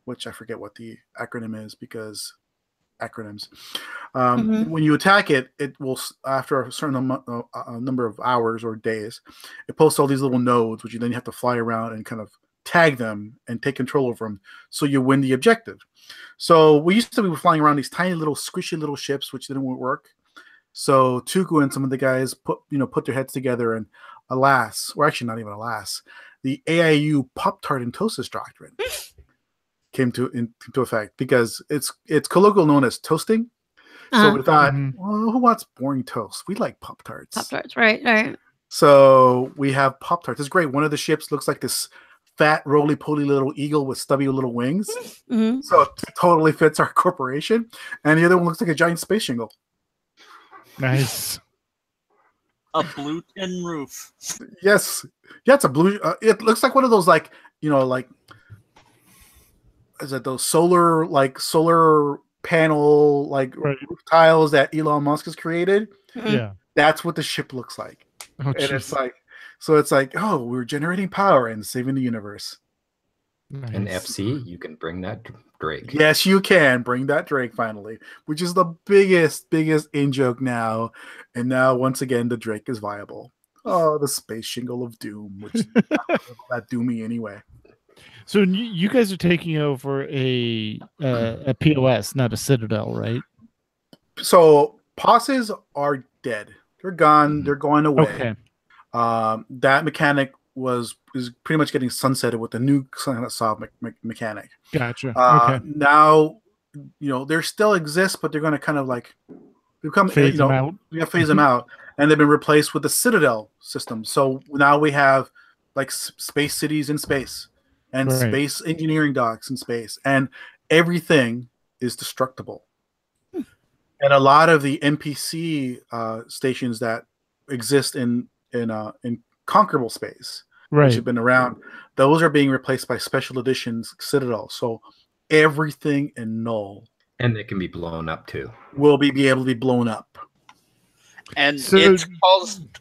which I forget what the acronym is because acronyms. When you attack it, it will, after a certain number of hours or days, it posts all these little nodes, which you then have to fly around and kind of tag them and take control over them, so you win the objective. So we used to be flying around these tiny little squishy little ships, which didn't work. So Tuku and some of the guys put their heads together, and alas, or actually not even alas, the AIU Pop-Tart Entosis doctrine came into effect, because it's colloquial known as toasting. So we thought, well, who wants boring toast? We like Pop-Tarts. Pop-Tarts, right. So we have Pop-Tarts. It's great. One of the ships looks like this fat, roly-poly little eagle with stubby little wings. So it totally fits our corporation. And the other one looks like a giant space shingle. Nice. A blue tin roof. Yes. Yeah, it's a blue. It looks like one of those, like, is it those solar panel roof tiles that Elon Musk has created? Yeah, that's what the ship looks like. And it's like, so it's like, oh, we're generating power and saving the universe. Nice. And FC, you can bring that Drake. Yes, you can bring that Drake finally, which is the biggest in joke now. And now once again, the Drake is viable. Oh, the space shingle of doom, which that doomy anyway. So you guys are taking over a POS, not a Citadel, right? So POSes are dead. They're gone. They're going away. Okay. That mechanic is pretty much getting sunsetted with the new Sov mechanic. Gotcha. Okay. Now, there still exists, but they're going to kind of like become phase them out. Yeah, phase them out, and they've been replaced with the Citadel system. So now we have like space cities in space, and space engineering docks in space, and everything is destructible. And a lot of the NPC stations that exist in conquerable space, which have been around, those are being replaced by special editions Citadel. So everything in Null, and they can be blown up too, will be able to be blown up. And it's caused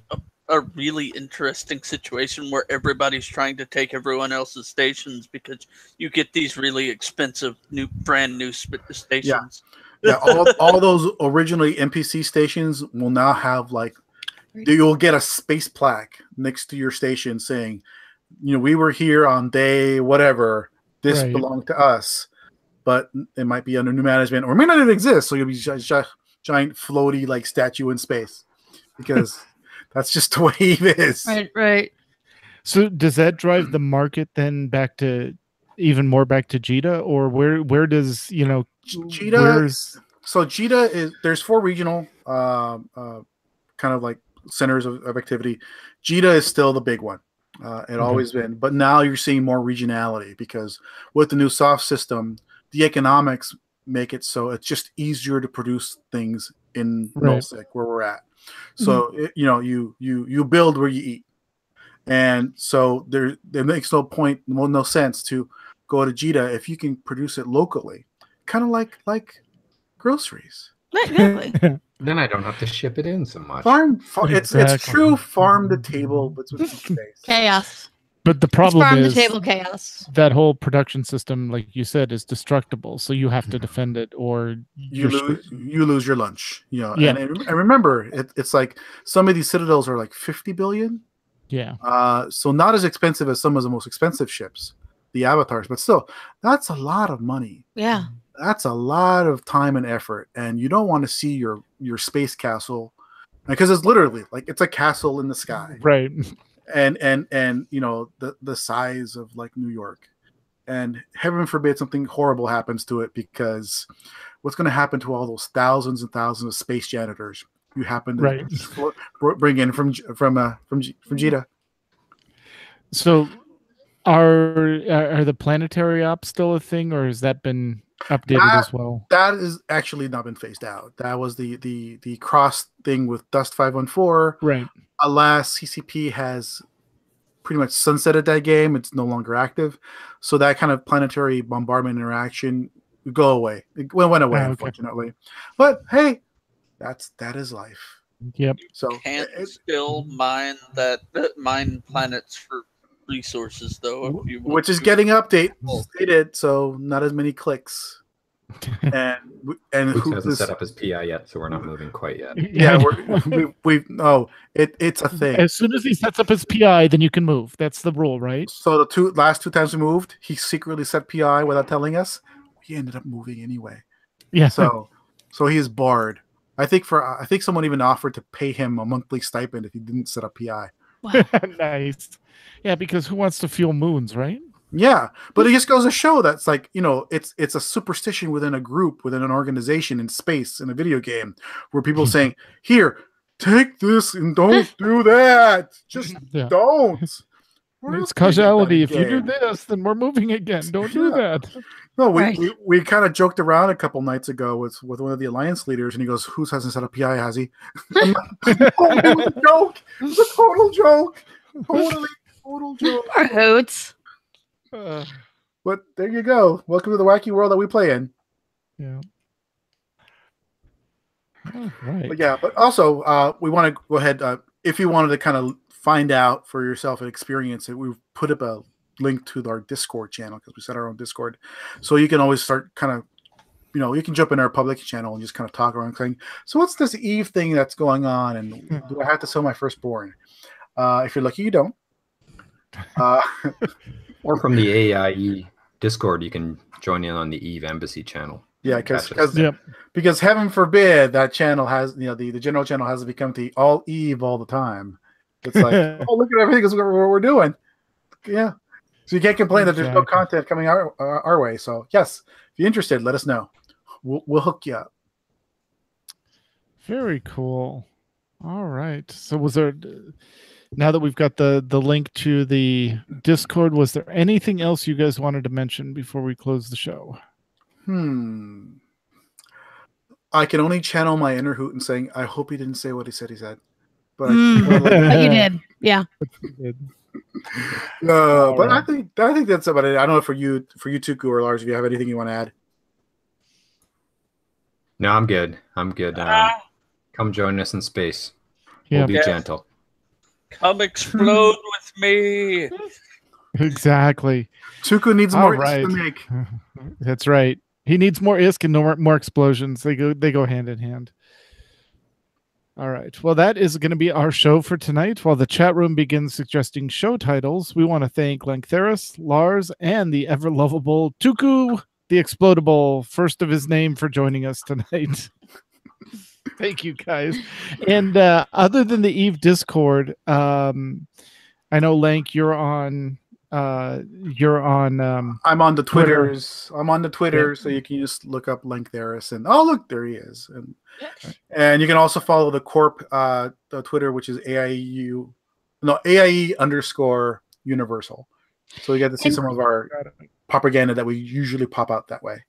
a really interesting situation where everybody's trying to take everyone else's stations, because you get these really expensive brand new stations. Yeah, all those originally NPC stations will now have you'll get a space plaque next to your station saying, we were here on day whatever. This belonged to us, but it might be under new management, or it may not even exist. So you'll be giant floaty statue in space, because that's just the way it is. Right. So does that drive the market then back to Jita, or where does Jita? So Jita is, there's 4 regional kind of like centers of activity. Jita is still the big one. It always been, but now you're seeing more regionality, because with the new soft system, the economics make it so it's just easier to produce things in Nullsec where we're at. So you build where you eat, and so there makes no sense to go to Jita if you can produce it locally, kind of like groceries. Exactly. Then I don't have to ship it in so much. It's true farm to table, but with space. Chaos. But the problem farm is to table chaos. That whole production system, like you said, is destructible. So you have to defend it, or you lose your lunch. And remember, it's like some of these Citadels are like 50 billion. Yeah. So not as expensive as some of the most expensive ships, the avatars, but still, that's a lot of money. Yeah. That's a lot of time and effort, and you don't want to see your space castle, because it's literally it's a castle in the sky, right? And the size of New York, and heaven forbid something horrible happens to it, because what's going to happen to all those thousands and thousands of space janitors you happen to bring in from Jita? So Are the planetary ops still a thing, or has that been updated as well? That is actually not been phased out. That was the cross thing with Dust 514. Right. Alas, CCP has pretty much sunsetted that game. It's no longer active. So that kind of planetary bombardment interaction would go away. It went away, unfortunately. But hey, that is life. Yep. So you can still mine planets for resources, though. Which is getting updated, so not as many clicks. and Who hasn't set up his PI yet, so we're not moving quite yet. Yeah, it's a thing. As soon as he sets up his PI, then you can move. That's the rule, right? So the last two times we moved, he secretly set PI without telling us. He ended up moving anyway. Yeah. So he is barred. I think someone even offered to pay him a monthly stipend if he didn't set up PI. Wow. Nice. Yeah, because who wants to fuel moons, right? Yeah, but it just goes to show that's like, it's a superstition within a group, within an organization in space, in a video game, where people saying, here, take this and don't do that. Just don't. It's causality. If you do this, then we're moving again. Don't do that. No, we kind of joked around a couple nights ago with one of the alliance leaders, and he goes, "Who hasn't set up PI, has he?" It was a joke. It was a total joke. Total joke. Our hoots. But there you go. Welcome to the wacky world that we play in. Yeah. Oh, right. But also, we want to go ahead. If you wanted to kind of find out for yourself and experience it, we've put up a link to our Discord channel because we set our own Discord. So you can always start kind of, you can jump in our public channel and just kind of talk around saying, so what's this Eve thing that's going on? And do I have to sell my firstborn? If you're lucky, you don't. Or from the AIE Discord, you can join in on the Eve Embassy channel. Yeah, because heaven forbid that channel has, the general channel has become the all Eve all the time. It's like, oh, look at everything we're doing. Yeah. So you can't complain that there's no content coming our way. So yes, if you're interested, let us know. We'll hook you up. Very cool. All right. So was there, now that we've got the link to the Discord, was there anything else you guys wanted to mention before we close the show? I can only channel my inner Hooten saying, I hope he didn't say what he said he said. But but you did. Yeah. But I think that's about it. I don't know for you Tuku or Lars, if you have anything you want to add. No, I'm good. Come join us in space. We'll be gentle. Come explode with me. Exactly. Tuku needs more ISK to make. That's right. He needs more ISK and more explosions. They go hand in hand. All right. Well, that is going to be our show for tonight. While the chat room begins suggesting show titles, we want to thank Lanktheris, Lars, and the ever-lovable Tuku, the Explodable, first of his name, for joining us tonight. Thank you, guys. And other than the Eve Discord, I know, Lank, you're on. I'm on the Twitters. I'm on the Twitter, so you can just look up Lanktheris, and oh, look, there he is. And you can also follow the Corp the Twitter, which is AIE_Universal. So you get to see some of our propaganda that we usually pop out that way.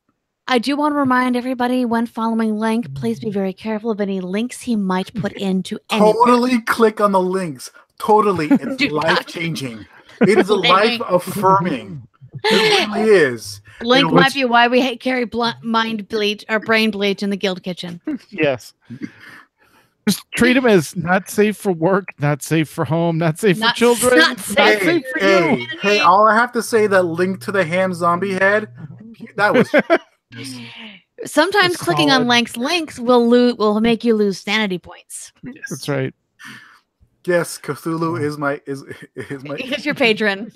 I do want to remind everybody, when following Lank, please be very careful of any links he might put into anywhere. Totally click on the links. Totally. It's life-changing. It is life-affirming. It really is. Link might be why we carry mind bleach or brain bleach in the guild kitchen. Yes. Just treat them as not safe for work, not safe for home, not safe for children, not safe for you. Hey, all I have to say, that link to the ham zombie head, that was... Sometimes clicking on Lank's links will make you lose sanity points. Yes. That's right. Yes, Cthulhu is He's your patron.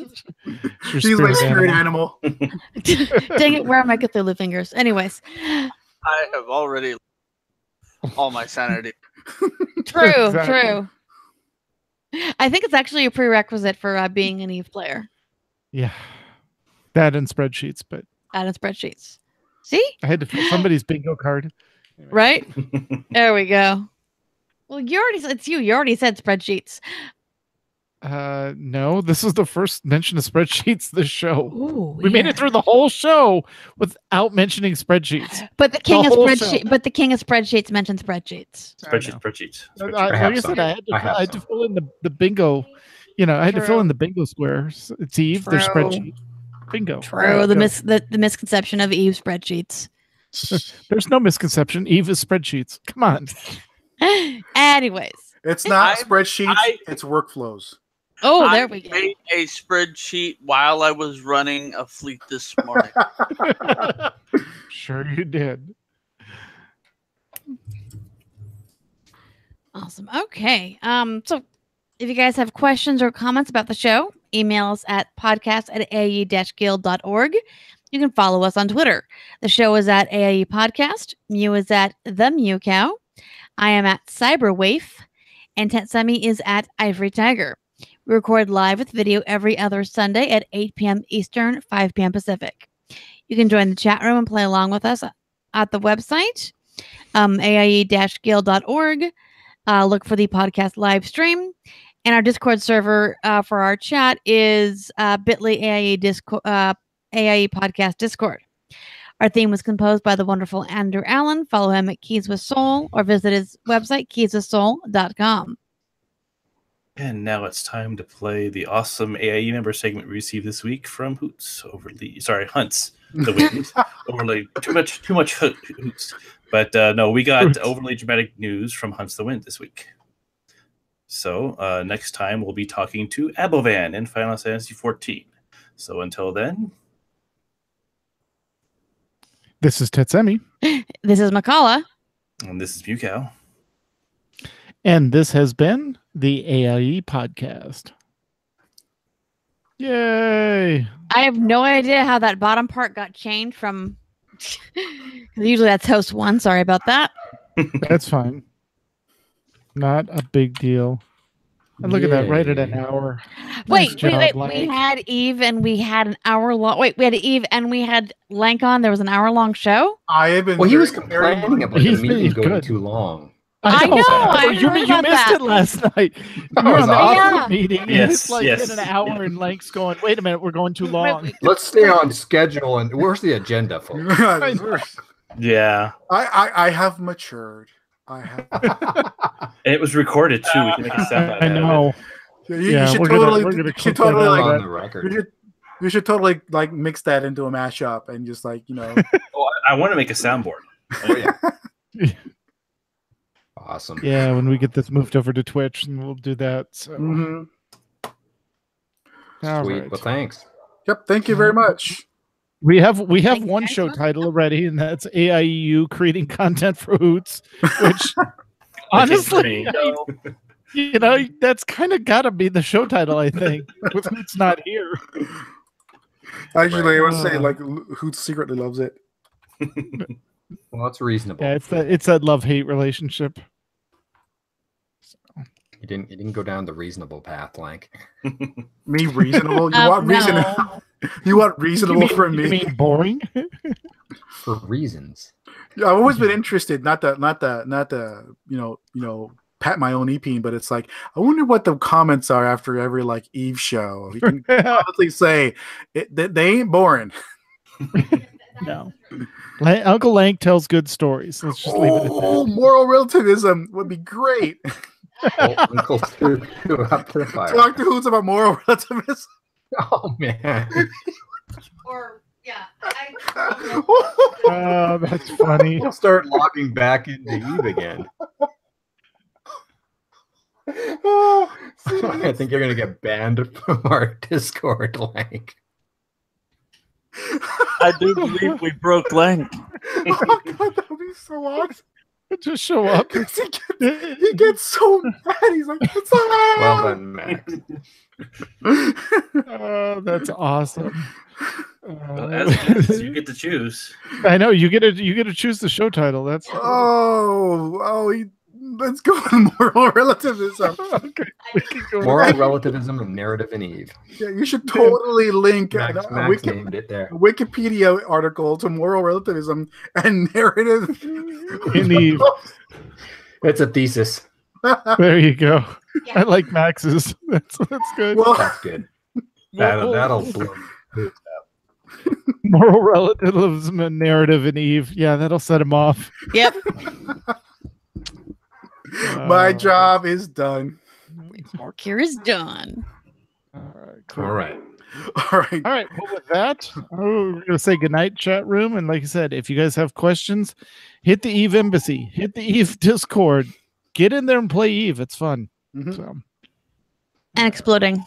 He's my spirit animal. Dang it, where are my Cthulhu fingers? Anyways. I have already all my sanity. True. I think it's actually a prerequisite for being an Eve player. Yeah. That and spreadsheets, but add in spreadsheets. See? I had to fill somebody's bingo card. Anyway. Right? There we go. Well, you already said spreadsheets. No, this was the first mention of spreadsheets this show. Ooh, we made it through the whole show without mentioning spreadsheets. But the king of spreadsheets mentioned spreadsheets. Spreadsheets. Like I said, I had to fill in the bingo. You know, I had to fill in the bingo squares. It's Eve. There's spreadsheet. Bingo. True. The misconception of Eve spreadsheets. There's no misconception. Eve is spreadsheets. Come on. Anyways, it's not spreadsheets. It's workflows. Oh, there we go. I made a spreadsheet while I was running a fleet this morning. Sure you did. Awesome. Okay. So if you guys have questions or comments about the show, email us at podcast@aie-guild.org. You can follow us on Twitter. The show is at AIE Podcast. Mew is at The Mew Cow. I am at Cyberwaif. And Tetsemi is at Ivory Tiger. We record live with video every other Sunday at 8 p.m. Eastern, 5 p.m. Pacific. You can join the chat room and play along with us at the website, aie-guild.org. Look for the podcast live stream. And our Discord server for our chat is bit.ly AIE Podcast Discord. Our theme was composed by the wonderful Andrew Allen. Follow him at Keys with Soul or visit his website, keyswithsoul.com. And now it's time to play the awesome AIE member segment we received this week from Hunts the Wind. Overly too much Hoots. But no, we got overly dramatic news from Hunts the Wind this week. So next time we'll be talking to Abovan in Final Fantasy XIV. So until then, this is Tetsemi. This is Makala. And this is Mewcow. And this has been the AIE Podcast. Yay! I have no idea how that bottom part got changed from... Usually that's host 1. Sorry about that. That's fine. Not a big deal. And look at that, right at an hour. Wait. We had Eve and we had an hour long. Wait, we had Eve and we had Lank on. There was an hour long show. I have been. Well, he was complaining about the meeting going too long. I know. You missed it last night. You were on the office meeting. Yes, in an hour, and Lank's going, wait a minute, we're going too long. Let's stay on schedule. And where's the agenda, folks? Yeah. I have matured. And it was recorded too. We can make a sound out of it. I know. You should totally on the record. You should totally like mix that into a mashup and just like, you know. Oh, I want to make a soundboard. Oh yeah. Awesome. Yeah, when we get this moved over to Twitch, and we'll do that. So. Mm-hmm. Sweet. Right. Well, thanks. Yep. Thank you very much. We have one show title already, and that's AIEU creating content for Hoots, which honestly, that's kind of got to be the show title, I think, with Hoots not here. Actually, I would say like Hoots secretly loves it. Well, it's reasonable. Yeah, it's that love-hate relationship. You didn't go down the reasonable path, Lank. Me reasonable? You want reasonable? You want reasonable from me? You mean boring? For reasons. Yeah, I've always been interested. Not the pat my own EP, but it's like I wonder what the comments are after every like Eve show. You can honestly say they ain't boring. No. Uncle Lank tells good stories. Let's just leave it at that. Moral relativism would be great. Uncle Stu up to the fire. Talk to Hoots about moral relativism. Oh man. Or yeah. Oh, that's funny. He'll start logging back into Eve again. I think you're gonna get banned from our Discord, Lank. I do believe we broke Lank. Oh god, that would be so awesome. Just show up. He gets so mad. He's like, "It's all well done, Max." Oh, that's awesome. Well, as you get to choose. I know you get to choose the show title. That's let's go with moral relativism. Okay, moral relativism and narrative in Eve. Yeah, you should totally link Max named it there. A Wikipedia article to moral relativism and narrative in Eve. It's a thesis. There you go. Yeah. I like Max's. That's good. Well, that's good. That'll blow. Moral relativism and narrative in Eve. Yeah, that'll set him off. Yep. My job is done. Work here is done. All right. Cool. All right. Well, with that, we're going to say goodnight, chat room. And like I said, if you guys have questions, hit the Eve Embassy, hit the Eve Discord, get in there and play Eve. It's fun. Mm-hmm. So. And exploding.